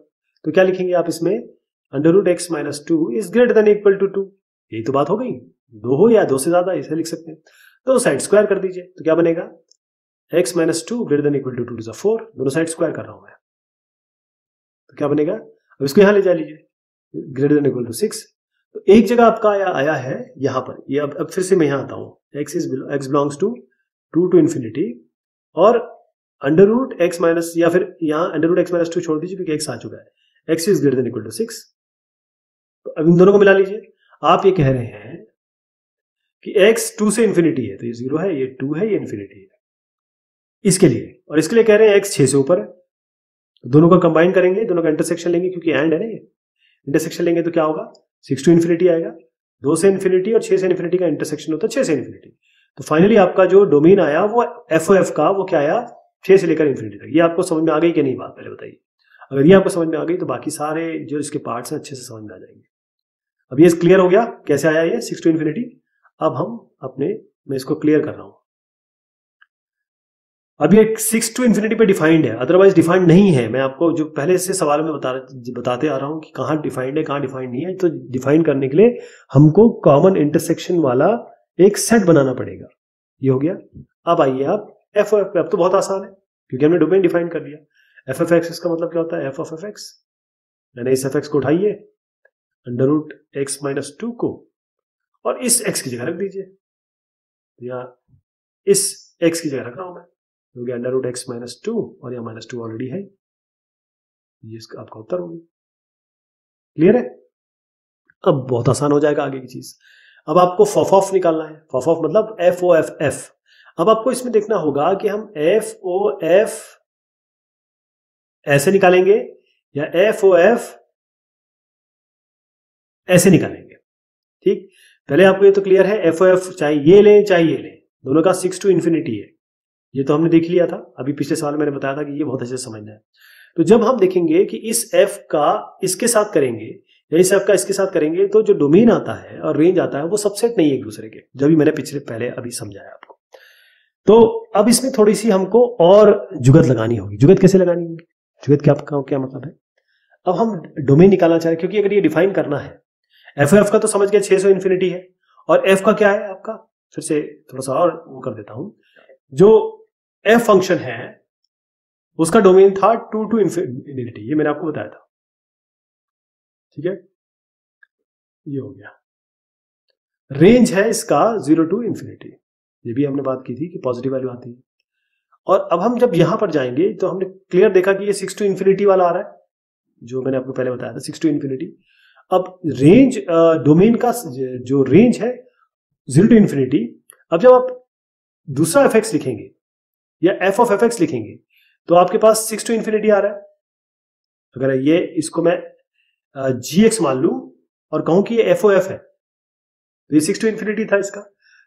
तो क्या लिखेंगे आप इसमें, under root x minus 2 is greater than equal to 2, यही तो बात हो गई, 2 हो या 2 से ज्यादा इसे लिख सकते हैं, तो साइड स्क्वायर कर दीजिए, तो क्या बनेगा x minus 2 greater than equal to 2 to 4, दोनों साइड स्क्वायर कर रहा हूं मैं, तो क्या बनेगा, अब इसको यहां ले जा लीजिए, ग्रेटर देन इक्वल टू 6, तो एक जगह आपका आया है यहां पर, ये अब फिर से मैं यहां आता हूं, x belongs to 2 to infinity और अंडर रूट एक्स माइनस, या फिर यहां अंडर रूट एक्स माइनस 2 छोड़ दीजिए क्योंकि x आ चुका है, x is greater than equal to 6, तो अब इन दोनों को मिला लीजिए, आप ये कह रहे हैं कि x 2 से इन्फिनिटी है, तो ये 0 है, ये 2 है, ये इन्फिनिटी है इसके लिए, और इसके लिए कह रहे हैं x 6 से ऊपर है, दोनों का कंबाइन करेंगे, दोनों का इंटरसेक्शन लेंगे, क्योंकि एंड है ना ये, इंटरसेक्शन लेंगे तो क्या होगा 6 टू इन्फिनिटी आएगा, 2 से इन्फिनिटी और 6 से इन्फिनिटी का इंटरसेक्शन होता है 6 से इन्फिनिटी, तो फाइनली आपका जो डोमेन आया वो एफ का वो क्या आया 6 से लेकर इन्फिनिटी तक। ये आपको समझ में आ गई कि नहीं बात, पहले बताइए, अगर ये आपको समझ में आ गई तो बाकी सारे जो इसके पार्ट्स हैं अच्छे से समझ में आ जाएंगे। अब ये क्लियर हो गया कैसे आया ये 6 टू इन्फिनिटी। अब हम अपने, मैं इसको क्लियर कर रहा हूं, अब ये 6 टू इन्फिनिटी पे डिफाइंड है, अदरवाइज डिफाइंड नहीं है, मैं आपको जो पहले से सवाल में बताते आ रहा हूं कि कहां डिफाइंड है कहां डिफाइंड नहीं है, तो डिफाइन करने के लिए हमको कॉमन इंटरसेक्शन वाला एक सेट बनाना पड़ेगा, ये हो गया। अब आइए आप एफ ऑफ एफ, अब तो बहुत आसान है क्योंकि हमने डोमेन डिफाइन कर लिया, एफ ऑफ एक्स का मतलब क्या होता है एफ ऑफ एफ एक्स, यानी इस एफ एक्स को उठाइए अंडर रूट एक्स माइनस 2 को और इस एक्स की जगह रख दीजिए, या इस एक्स की जगह रख रहा हूं मैं, क्योंकि अंडर रूट एक्स माइनस 2 और यहाँ माइनस 2 ऑलरेडी है, ये इसका आपका उत्तर होगा। क्लियर है, अब बहुत आसान हो जाएगा आगे की चीज। अब आपको फॉफ ऑफ निकालना है, फॉफ ऑफ मतलब एफ ओ एफ एफ। अब आपको इसमें देखना होगा कि हम एफ ओ एफ ऐसे निकालेंगे या एफ ओ एफ ऐसे निकालेंगे। ठीक, पहले आपको ये तो क्लियर है, एफ ओ एफ चाहे ये लें चाहे ये लें, दोनों का 6 to infinity है, ये तो हमने देख लिया था अभी पिछले साल मैंने बताया था कि ये बहुत अच्छे से समझना है। तो जब हम देखेंगे कि इस एफ का इसके साथ करेंगे या इस एफ का इसके साथ करेंगे तो जो डोमेन आता है और रेंज आता है वो सबसेट नहीं है एक दूसरे के, जब भी मैंने पहले अभी समझाया आपको। तो अब इसमें थोड़ी सी हमको और जुगत लगानी होगी। जुगत कैसे लगानी होगी, जुगत क्या मतलब है, अब हम डोमेन निकालना चाह रहे हैं, क्योंकि अगर ये डिफाइन करना है, एफ का तो समझ गया 600 इन्फिनिटी है, और एफ का क्या है आपका, फिर से थोड़ा सा और वो कर देता हूं, जो एफ फंक्शन है उसका डोमेन था 2 to infinity, ये मैंने आपको बताया था। ठीक है, ये हो गया। रेंज है इसका 0 to infinity, ये भी हमने बात की थी कि पॉजिटिव वैल्यू आती है। और अब हम जब यहां पर जाएंगे तो हमने क्लियर देखा कि ये 6 to infinity वाला आ रहा है, जो मैंने आपको पहले बताया था 6 to infinity। अब रेंज डोमेन का जो रेंज है 0 to infinity, अब जब आप दूसरा एफ एक्स लिखेंगे या एफ ऑफ एफ एक्स लिखेंगे तो आपके पास 6 to infinity आ रहा है। अगर ये इसको मैं जी एक्स मान लू और कहूं कि ये एफ ओ एफ है, तो ये 6 to infinity था इसका,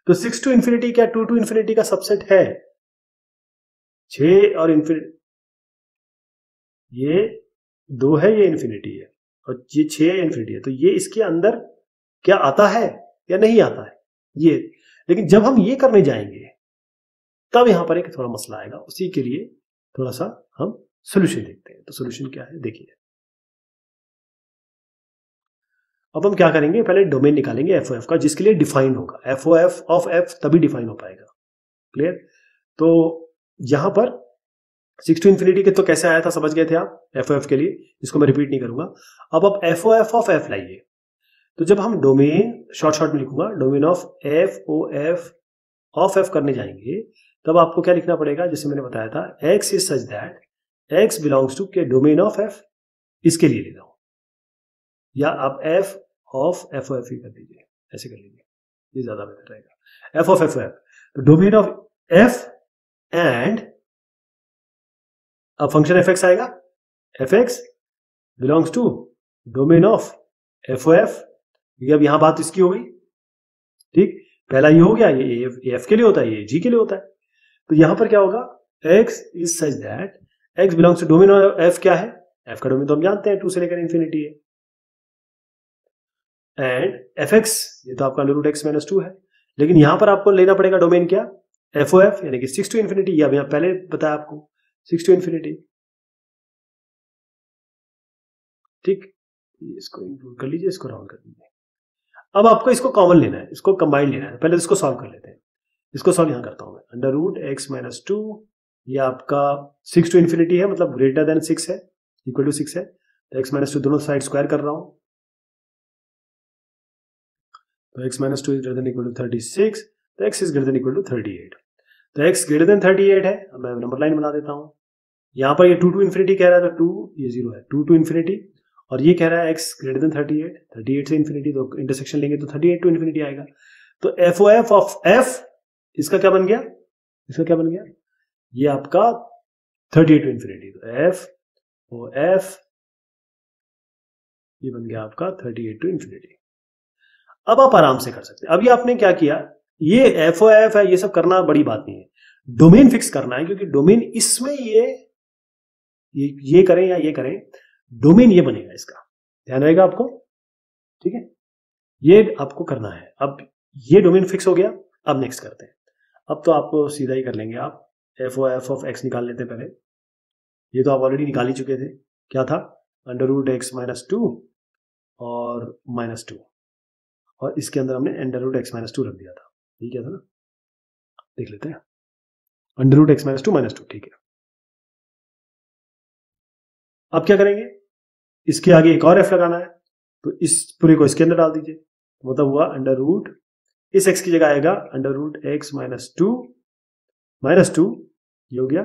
तो 6 to infinity क्या 2 to infinity का सबसेट है, 6 और इन्फिनिटी, ये 2 है, ये इन्फिनिटी है, और ये 6 इन्फिनिटी है, तो ये इसके अंदर क्या आता है या नहीं आता है ये। लेकिन जब हम ये करने जाएंगे तब यहां पर एक थोड़ा मसला आएगा, उसी के लिए थोड़ा सा हम सोल्यूशन देखते हैं। तो सोल्यूशन क्या है देखिए, अब हम क्या करेंगे, पहले डोमेन निकालेंगे एफ ओ एफ का, जिसके लिए डिफाइन होगा, f O F of f तभी डिफाइन हो पाएगा। क्लियर, तो यहां पर 6 to infinity के तो कैसे आया था समझ गए थे आप, एफ ओ एफ के लिए, इसको मैं रिपीट नहीं करूंगा। अब आप F O F of F लाइए, तो जब हम डोमेन शॉर्ट में लिखूंगा, domain of F O F of F करने जाएंगे तब आपको क्या लिखना पड़ेगा, जैसे मैंने बताया था, X is such that X belongs to के डोमेन ऑफ एफ, इसके लिए ले जाओ, या आप F of F O F ही कर दीजिए, ऐसे कर लीजिए, ये ज्यादा बेहतर रहेगा। F of F O F, तो डोमेन ऑफ एफ एंड अब फंक्शन एफ एक्स आएगा, F X belongs to domain of F O F. अब यहां बात इसकी हो गई, ठीक, पहला ये हो गया, ये एफ के लिए होता है, ये जी के लिए होता है। तो यहां पर क्या होगा, X is such that X belongs to domain of F, क्या है, एफ का डोमेन तो हम जानते हैं 2 से लेकर इन्फिनिटी है, एंड एफ एक्स ये तो आपका अंडर रूट एक्स माइनस 2 है, लेकिन यहां पर आपको लेना पड़ेगा डोमेन क्या, एफ ओ एफ, यानी कि 6 to infinity, ये अब यहां पहले बताया आपको 6 to infinity। ठीक, इसको इंक्लूड कर लीजिए, इसको राउंड कर दीजिए। अब आपको इसको कॉमन लेना है, इसको कंबाइंड लेना है, पहले इसको सॉल्व कर लेते हैं। इसको सॉल्व यहां करता हूं मैं, अंडर रूट एक्स माइनस 2, ये आपका 6 to infinity है, मतलब ग्रेटर देन 6 है, इक्वल टू 6 है, तो एक्स माइनस 2 दोनों साइड स्क्वायर कर रहा हूं, तो x minus 2 is greater than equal to 36, तो x is greater than equal to 38, तो x ग्रेटर देन 38 है। अब मैं नंबर लाइन बना देता हूं, यहां पर ये 2 to infinity कह रहा है, तो 2 ये 0 है, 2 to infinity, और ये कह रहा है x ग्रेटर देन 38, 38 से इन्फिनिटी, तो इंटरसेक्शन लेंगे तो 38 to infinity आएगा। तो F O F of F, इसका क्या बन गया, इसका क्या बन गया, ये आपका 38 to infinity, तो एफ ओ एफ ये बन गया आपका 38 to infinity। अब आप आराम से कर सकते हैं। अभी आपने क्या किया, ये एफ ओ एफ है, ये सब करना बड़ी बात नहीं है, डोमेन फिक्स करना है, क्योंकि डोमेन इसमें ये करें या ये करें, डोमेन ये बनेगा, इसका ध्यान रहेगा आपको, ठीक है, ये आपको करना है। अब ये डोमेन फिक्स हो गया, अब नेक्स्ट करते हैं। अब तो आपको सीधा ही कर लेंगे, आप F O F of X निकाल लेते हैं पहले, ये तो आप ऑलरेडी निकाल ही चुके थे, क्या था, अंडर रूट एक्स माइनस 2 और माइनस 2, और इसके अंदर हमने अंडर रूट एक्स माइनस 2 रख दिया था, ठीक है था ना, देख लेते हैं, under root x minus 2 minus 2, ठीक है। अब क्या करेंगे, इसके आगे एक और एफ लगाना है, तो इस पूरे को इसके अंदर डाल दीजिए, तो मतलब हुआ अंडर रूट, इस एक्स की जगह आएगा under root x minus 2 minus 2, ये हो गया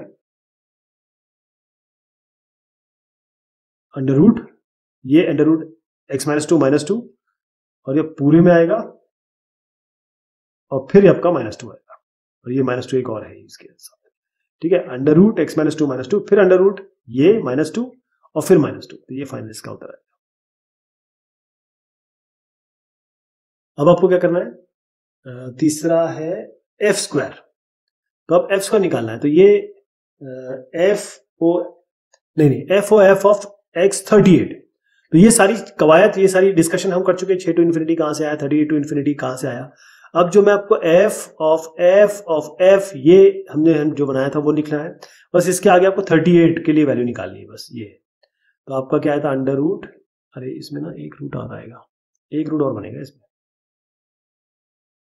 अंडर रूट, ये under root x minus 2 minus 2, और ये पूरे में आएगा और फिर आपका -2 आएगा, और ये -2 एक और है इसके साथ, ठीक है। अंडर रूट x -2 फिर अंडर रूट ये -2 और फिर -2, तो ये फाइनल इसका उत्तर आएगा। अब आपको क्या करना है, तीसरा है एफ स्क्वायर। तो अब एफ स्क्वायर निकालना है, तो ये एफ ऑफ x38। तो ये सारी कवायद, ये सारी डिस्कशन हम कर चुके हैं। 6 टू इन्फिनिटी कहां से आया, 38 टू इन्फिनिटी कहां से आया। अब जो मैं आपको एफ ऑफ एफ ये हमने जो बनाया था वो लिखना है। बस इसके आगे आपको 38 के लिए वैल्यू निकालनी है, बस ये। तो आपका क्या आया था, अंडर रूट, अरे इसमें ना एक रूट आ जाएगा, एक रूट और बनेगा इसमें।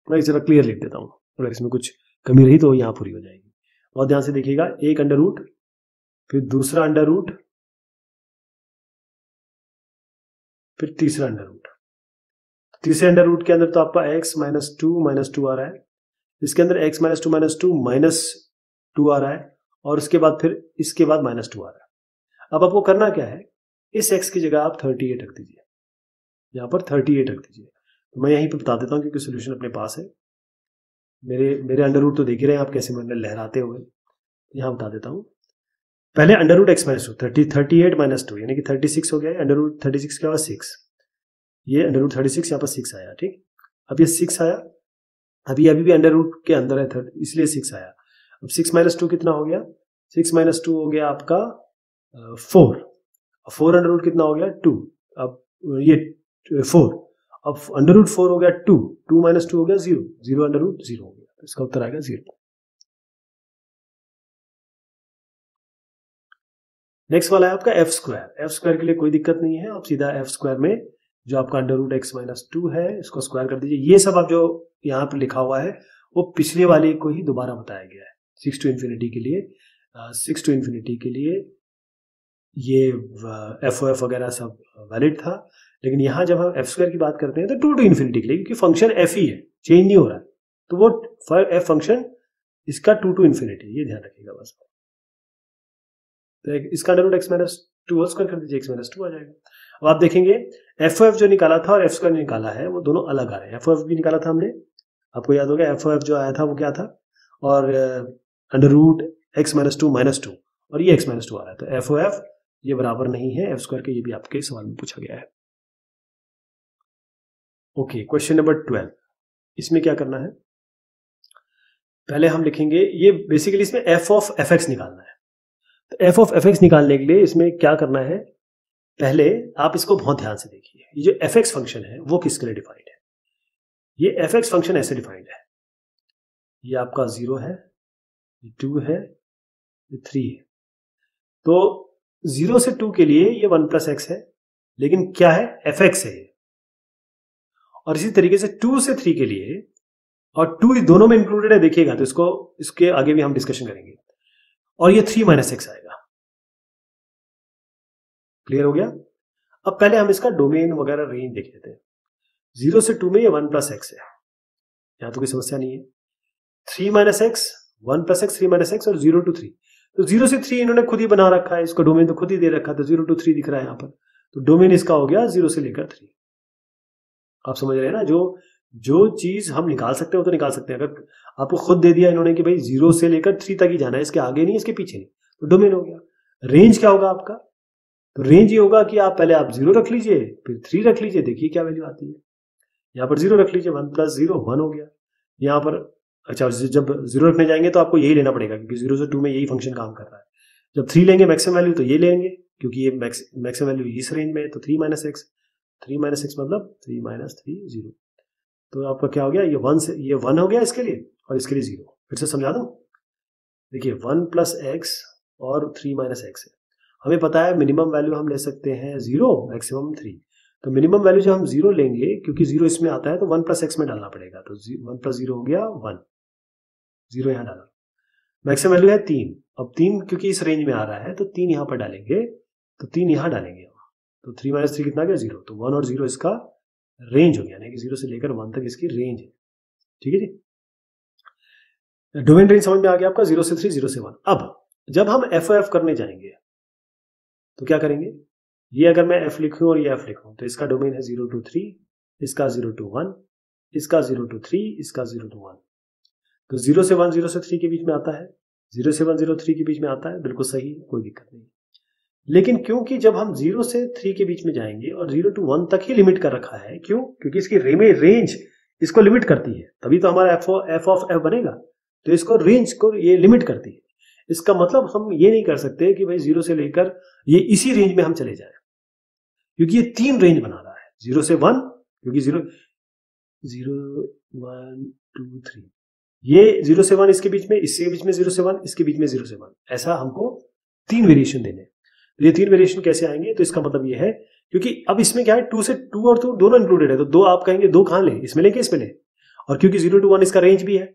मैं इसे क्लियर लिख देता हूँ, अगर इसमें कुछ कमी रही तो यहाँ पूरी हो जाएगी। बहुत ध्यान से देखिएगा, एक अंडर रूट, फिर दूसरा अंडर रूट, फिर तीसरा अंडर रूट। तीसरे अंडर रूट के अंदर तो आपका x -2 आ रहा है, इसके अंदर x -2 -2 आ रहा है, और उसके बाद फिर इसके बाद -2 आ रहा है। अब आपको करना क्या है, इस x की जगह आप 38 रख दीजिए, यहाँ पर 38 रख दीजिए। तो मैं यहीं पे बता देता हूँ क्योंकि सोल्यूशन अपने पास है। मेरे अंडर रूट तो देख ही रहे हैं आप कैसे मैंने लहराते हुए, यहाँ बता देता हूँ। पहले अंडर रूट x -2 38 -2 यानी कि 36 हो गया है। अंडर रूट 36 के बाद 6, ये अंडर रूट 36 यहाँ पर 6 आया, ठीक। अब ये 6 आया, अभी भी अंडर रूट के अंदर है, इसलिए 6 आया। अब 6 -2 कितना हो गया, 6 -2 हो गया आपका 4 अंडर रूट कितना हो गया 2, अब ये 4, अब अंडर रूट 4 हो गया 2 -2 हो गया 0 अंडर रूट 0 हो गया, इसका उत्तर आएगा 0। नेक्स्ट वाला है आपका एफ स्क्वायर। एफ स्क्वायर के लिए कोई दिक्कत नहीं है, आप सीधा एफ स्क्वायर में जो आपका अंडर रूट x -2 है इसको स्क्वायर कर दीजिए। ये सब आप जो यहाँ पर लिखा हुआ है वो पिछले वाले को ही दोबारा बताया गया है। 6 टू इन्फिनिटी के लिए, 6 टू इन्फिनिटी के लिए ये एफ वगैरह सब वैलिड था, लेकिन यहाँ जब हम एफ स्क्वायर की बात करते हैं तो 2 टू इन्फिनिटी के लिए, क्योंकि फंक्शन एफ ही है, चेंज नहीं हो रहा है, तो वो एफ फंक्शन इसका 2 टू इन्फिनिटी, ये ध्यान रखिएगा बस। तो इसका अंडर रूट x -2 स्क्वायर कर दीजिए, x -2 आ जाएगा। अब आप देखेंगे एफ जो निकाला था और एफ स्क्वायर निकाला है वो दोनों अलग आ रहे हैं। एफ भी निकाला था हमने, आपको याद होगा एफ जो आया था वो क्या था, और अंडर रूट x -2 और ये x -2 आ रहा है, तो एफ ये बराबर नहीं है एफ स्क्वायर के, ये भी आपके सवाल में पूछा गया है। ओके, क्वेश्चन नंबर 12, इसमें क्या करना है, पहले हम लिखेंगे ये बेसिकली इसमें एफ ऑफ एफ एक्स निकालना है। तो एफ ऑफ एफ एक्स निकालने के लिए इसमें क्या करना है, पहले आप इसको बहुत ध्यान से देखिए। ये जो एफ एक्स फंक्शन है वो किसके लिए डिफाइंड है, ये एफ एक्स फंक्शन ऐसे डिफाइंड है, ये आपका 0 है, ये 2 है, ये 3 है। तो 0 से 2 के लिए ये 1 + x है, लेकिन क्या है, एफ एक्स है। और इसी तरीके से 2 से 3 के लिए, और 2 दोनों में इंक्लूडेड है, देखिएगा तो इसके आगे भी हम डिस्कशन करेंगे, और ये 3 - x आएगा। क्लियर हो गया। अब पहले हम इसका डोमेन वगैरह रेंज देख लेते हैं। 0 से 2 में ये 1 + x है, यहां तो कोई समस्या नहीं है। 3 - x, 1 + x, 3 - x, और 0 to 3। तो 0 से 3 इन्होंने खुद ही बना रखा है, इसको डोमेन तो खुद ही दे रखा है, तो 0 to 3 दिख रहा है यहां पर, तो डोमेन इसका हो गया 0 से लेकर 3। आप समझ रहे हैं ना, जो चीज हम निकाल सकते हैं वो तो निकाल सकते हैं। अगर आपको खुद दे दिया इन्होंने कि भाई 0 से लेकर 3 तक ही जाना है, इसके आगे नहीं, इसके पीछे नहीं, तो डोमेन हो गया। रेंज क्या होगा आपका, तो रेंज ये होगा कि आप पहले आप 0 रख लीजिए, फिर 3 रख लीजिए, देखिए क्या वैल्यू आती है। यहाँ पर 0 रख लीजिए, 1 + 0 1 हो गया। यहाँ पर अच्छा, जब 0 रखने जाएंगे तो आपको यही लेना पड़ेगा, क्योंकि 0 से 2 में यही फंक्शन काम कर रहा है। जब 3 लेंगे मैक्सिमम वैल्यू, तो ये लेंगे, क्योंकि ये मैक्सिमम वैल्यू इस रेंज में है, तो 3 - x, 3 - x मतलब 3 - 3 0। तो आपका क्या हो गया, ये 1 हो गया इसके लिए, और इसके लिए 0। फिर से समझा दूं, देखिए 1 + x और 3 - x है। हमें पता है मिनिमम वैल्यू हम ले सकते हैं 0, मैक्सिमम 3। तो मिनिमम वैल्यू जब हम 0 लेंगे, क्योंकि 0 इसमें आता है, तो 1 + x में डालना पड़ेगा, तो 1 + 0 हो गया 1, 0 यहां डाला। मैक्सिमम वैल्यू है 3, अब 3 क्योंकि इस रेंज में आ रहा है तो 3 यहां पर डालेंगे, तो 3 यहां डालेंगे, तो 3 - 3 कितना गया 0, तो 1 और 0 इसका रेंज हो गया, यानी कि 0 से लेकर 1 तक इसकी रेंज है। ठीक है जी, डोमेन रेंज समझ में आ गया आपका, 0 से 3, 0 से 1। अब जब हम एफ करने जाएंगे तो क्या करेंगे, ये अगर मैं f लिखूं और ये f लिखूं, तो इसका डोमेन है 0 to 3, इसका 0 to 1, इसका 0 to 3, इसका 0 to 1। तो 0 से 1, 0 से 3 के बीच में आता है, 0 से 1, 0 3 के बीच में आता है, बिल्कुल सही है, कोई दिक्कत नहीं। लेकिन क्योंकि जब हम 0 से 3 के बीच में जाएंगे और 0 to 1 तक ही लिमिट कर रखा है, क्यों? क्योंकि इसकी रेंज इसको लिमिट करती है, तभी तो हमारा f of f बनेगा। तो इसको रेंज को ये लिमिट करती है। इसका मतलब हम ये नहीं कर सकते कि भाई 0 से लेकर ये इसी रेंज में हम चले जाएं, क्योंकि ये 3 रेंज बना रहा है, 0 से 1, क्योंकि 0 1 2 3, ये 0 से 1 इसके बीच में, इसके बीच में 0 से 1, इसके बीच में 0 से 1, ऐसा हमको 3 वेरिएशन देने। तो ये 3 वेरिएशन कैसे आएंगे? तो इसका मतलब ये है, क्योंकि अब इसमें क्या है, 2 से 2 और 2 दोनों इंक्लूडेड है, तो 2 आप कहेंगे 2 कहां ले, इसमें ले के इसमें ले, और क्योंकि 0 to 1 इसका रेंज भी है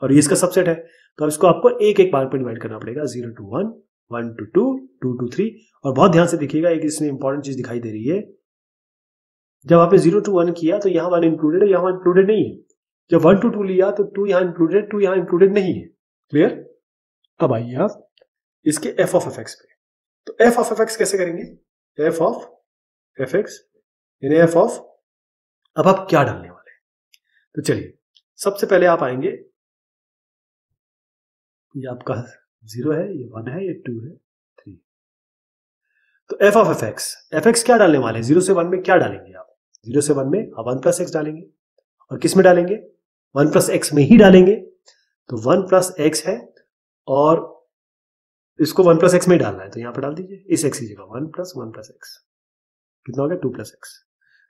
और ये इसका सबसेट है, तो अब इसको आपको एक एक पार्ट में डिवाइड करना पड़ेगा, 0 to 1, 1 to 2, 2 to 3। और बहुत ध्यान से देखिएगा, एक इसमें इंपॉर्टेंट चीज दिखाई दे रही है, जब आपने 0 to 1 किया तो यहां 1 इंक्लूडेड है, यहां इंक्लूडेड नहीं है। जब 1 to 2 लिया तो 2 यहां इंक्लूडेड, 2 यहां इंक्लूडेड नहीं है। क्लियर? अब आइए आप इसके f of fx पे। तो f of fx कैसे करेंगे? f of fx यानी f of, अब आप क्या डालने वाले हैं? तो चलिए, सबसे पहले आप आएंगे, ये आपका 0 है, ये 1 है, ये 2 है, 3। तो f of fx क्या डालने वाले हैं? 0 से 1 में क्या डालेंगे आप? 0 से 1 में आप 1 plus x डालेंगे, और किस में डालेंगे? 1 plus x में ही डालेंगे। तो 1 plus x है और इसको 1 plus x में डालना है, तो यहां पर डाल दीजिए इस x की जगह 1 plus 1 plus x, कितना हो गया? 2 plus x।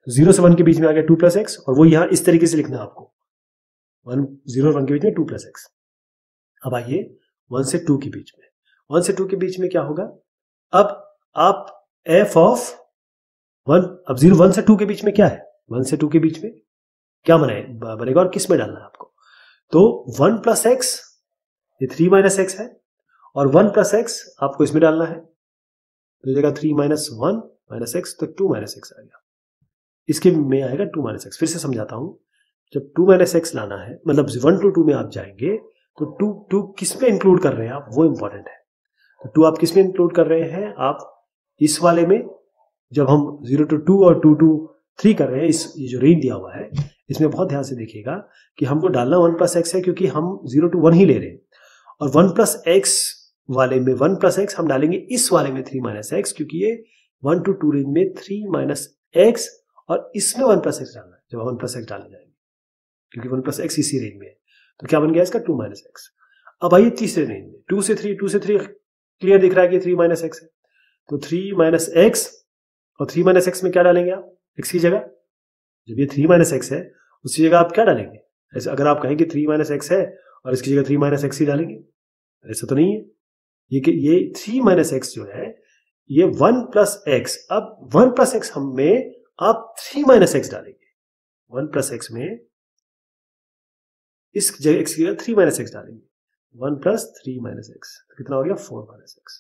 0 से 1 के बीच में आ गया 2 plus x, और वो यहां इस तरीके से लिखना है आपको, 0 और 1 के बीच में 2 plus x। अब आइए 1 से 2 के बीच में, 1 से 2 के बीच में क्या होगा? अब आप f of 1, अब 1 से 2 के बीच में क्या है? 1 से 2 के बीच में क्या बनेगा और किस में डालना है आपको? तो 1 plus x, ये 3 minus x है, और 1 plus x आपको इसमें डालना है, तो जगह 3 minus 1 minus x, तो 2 minus x आ गया, इसके में आएगा 2 minus x। फिर से समझाता हूं, जब 2 minus x लाना है, मतलब 1 to 2 में आप जाएंगे तो 2 किस में इंक्लूड कर रहे हैं आप, वो इंपॉर्टेंट है। तो 2 आप किस में इंक्लूड कर रहे हैं? आप इस वाले में, जब हम 0 to 2 और 2 to 3 कर रहे हैं, ये जो रेंज दिया हुआ है, इसमें बहुत ध्यान से देखिएगा कि हमको डालना 1 plus x है, क्योंकि हम 0 to 1 ही ले रहे हैं, और 1 plus x वाले में 1 plus x हम डालेंगे इस वाले में 3 minus x, क्योंकि ये 1 to 2 रेंज में 3 minus x, और इसमें 1 plus x डालना है जब 1 plus x डालने जाएंगे, क्योंकि 1 plus x इसी रेंज में है। तो क्या बन गया इसका? 2 minus x। अब आइए तीसरे रेंज में, 2 से 3 क्लियर दिख रहा है कि 3 minus x है, तो 3 minus x, और 3 minus x में क्या डालेंगे आप? x की जगह, जब ये 3 minus x है उसी जगह आप क्या डालेंगे? ऐसे अगर आप कहें कि 3 minus x है और इसकी जगह 3 minus x ही डालेंगे, ऐसा तो नहीं है। ये 3 minus x जो है, ये 1 plus x, अब 1 plus x हम में आप 3 minus x डालेंगे, 1 plus x में इस जगह x की जगह 3 minus x डालेंगे, 1 plus 3 minus x, तो कितना हो गया? 4 minus x।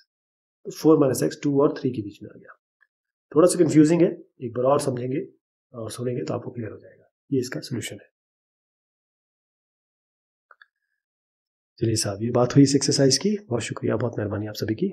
तो 4 minus x 2 और 3 के बीच में आ गया। थोड़ा सा कंफ्यूजिंग है, एक बार और समझेंगे और सुनेंगे तो आपको क्लियर हो जाएगा। ये इसका सोल्यूशन है। चलिए साहब, ये बात हुई इस एक्सरसाइज की। बहुत शुक्रिया, बहुत मेहरबानी आप सभी की।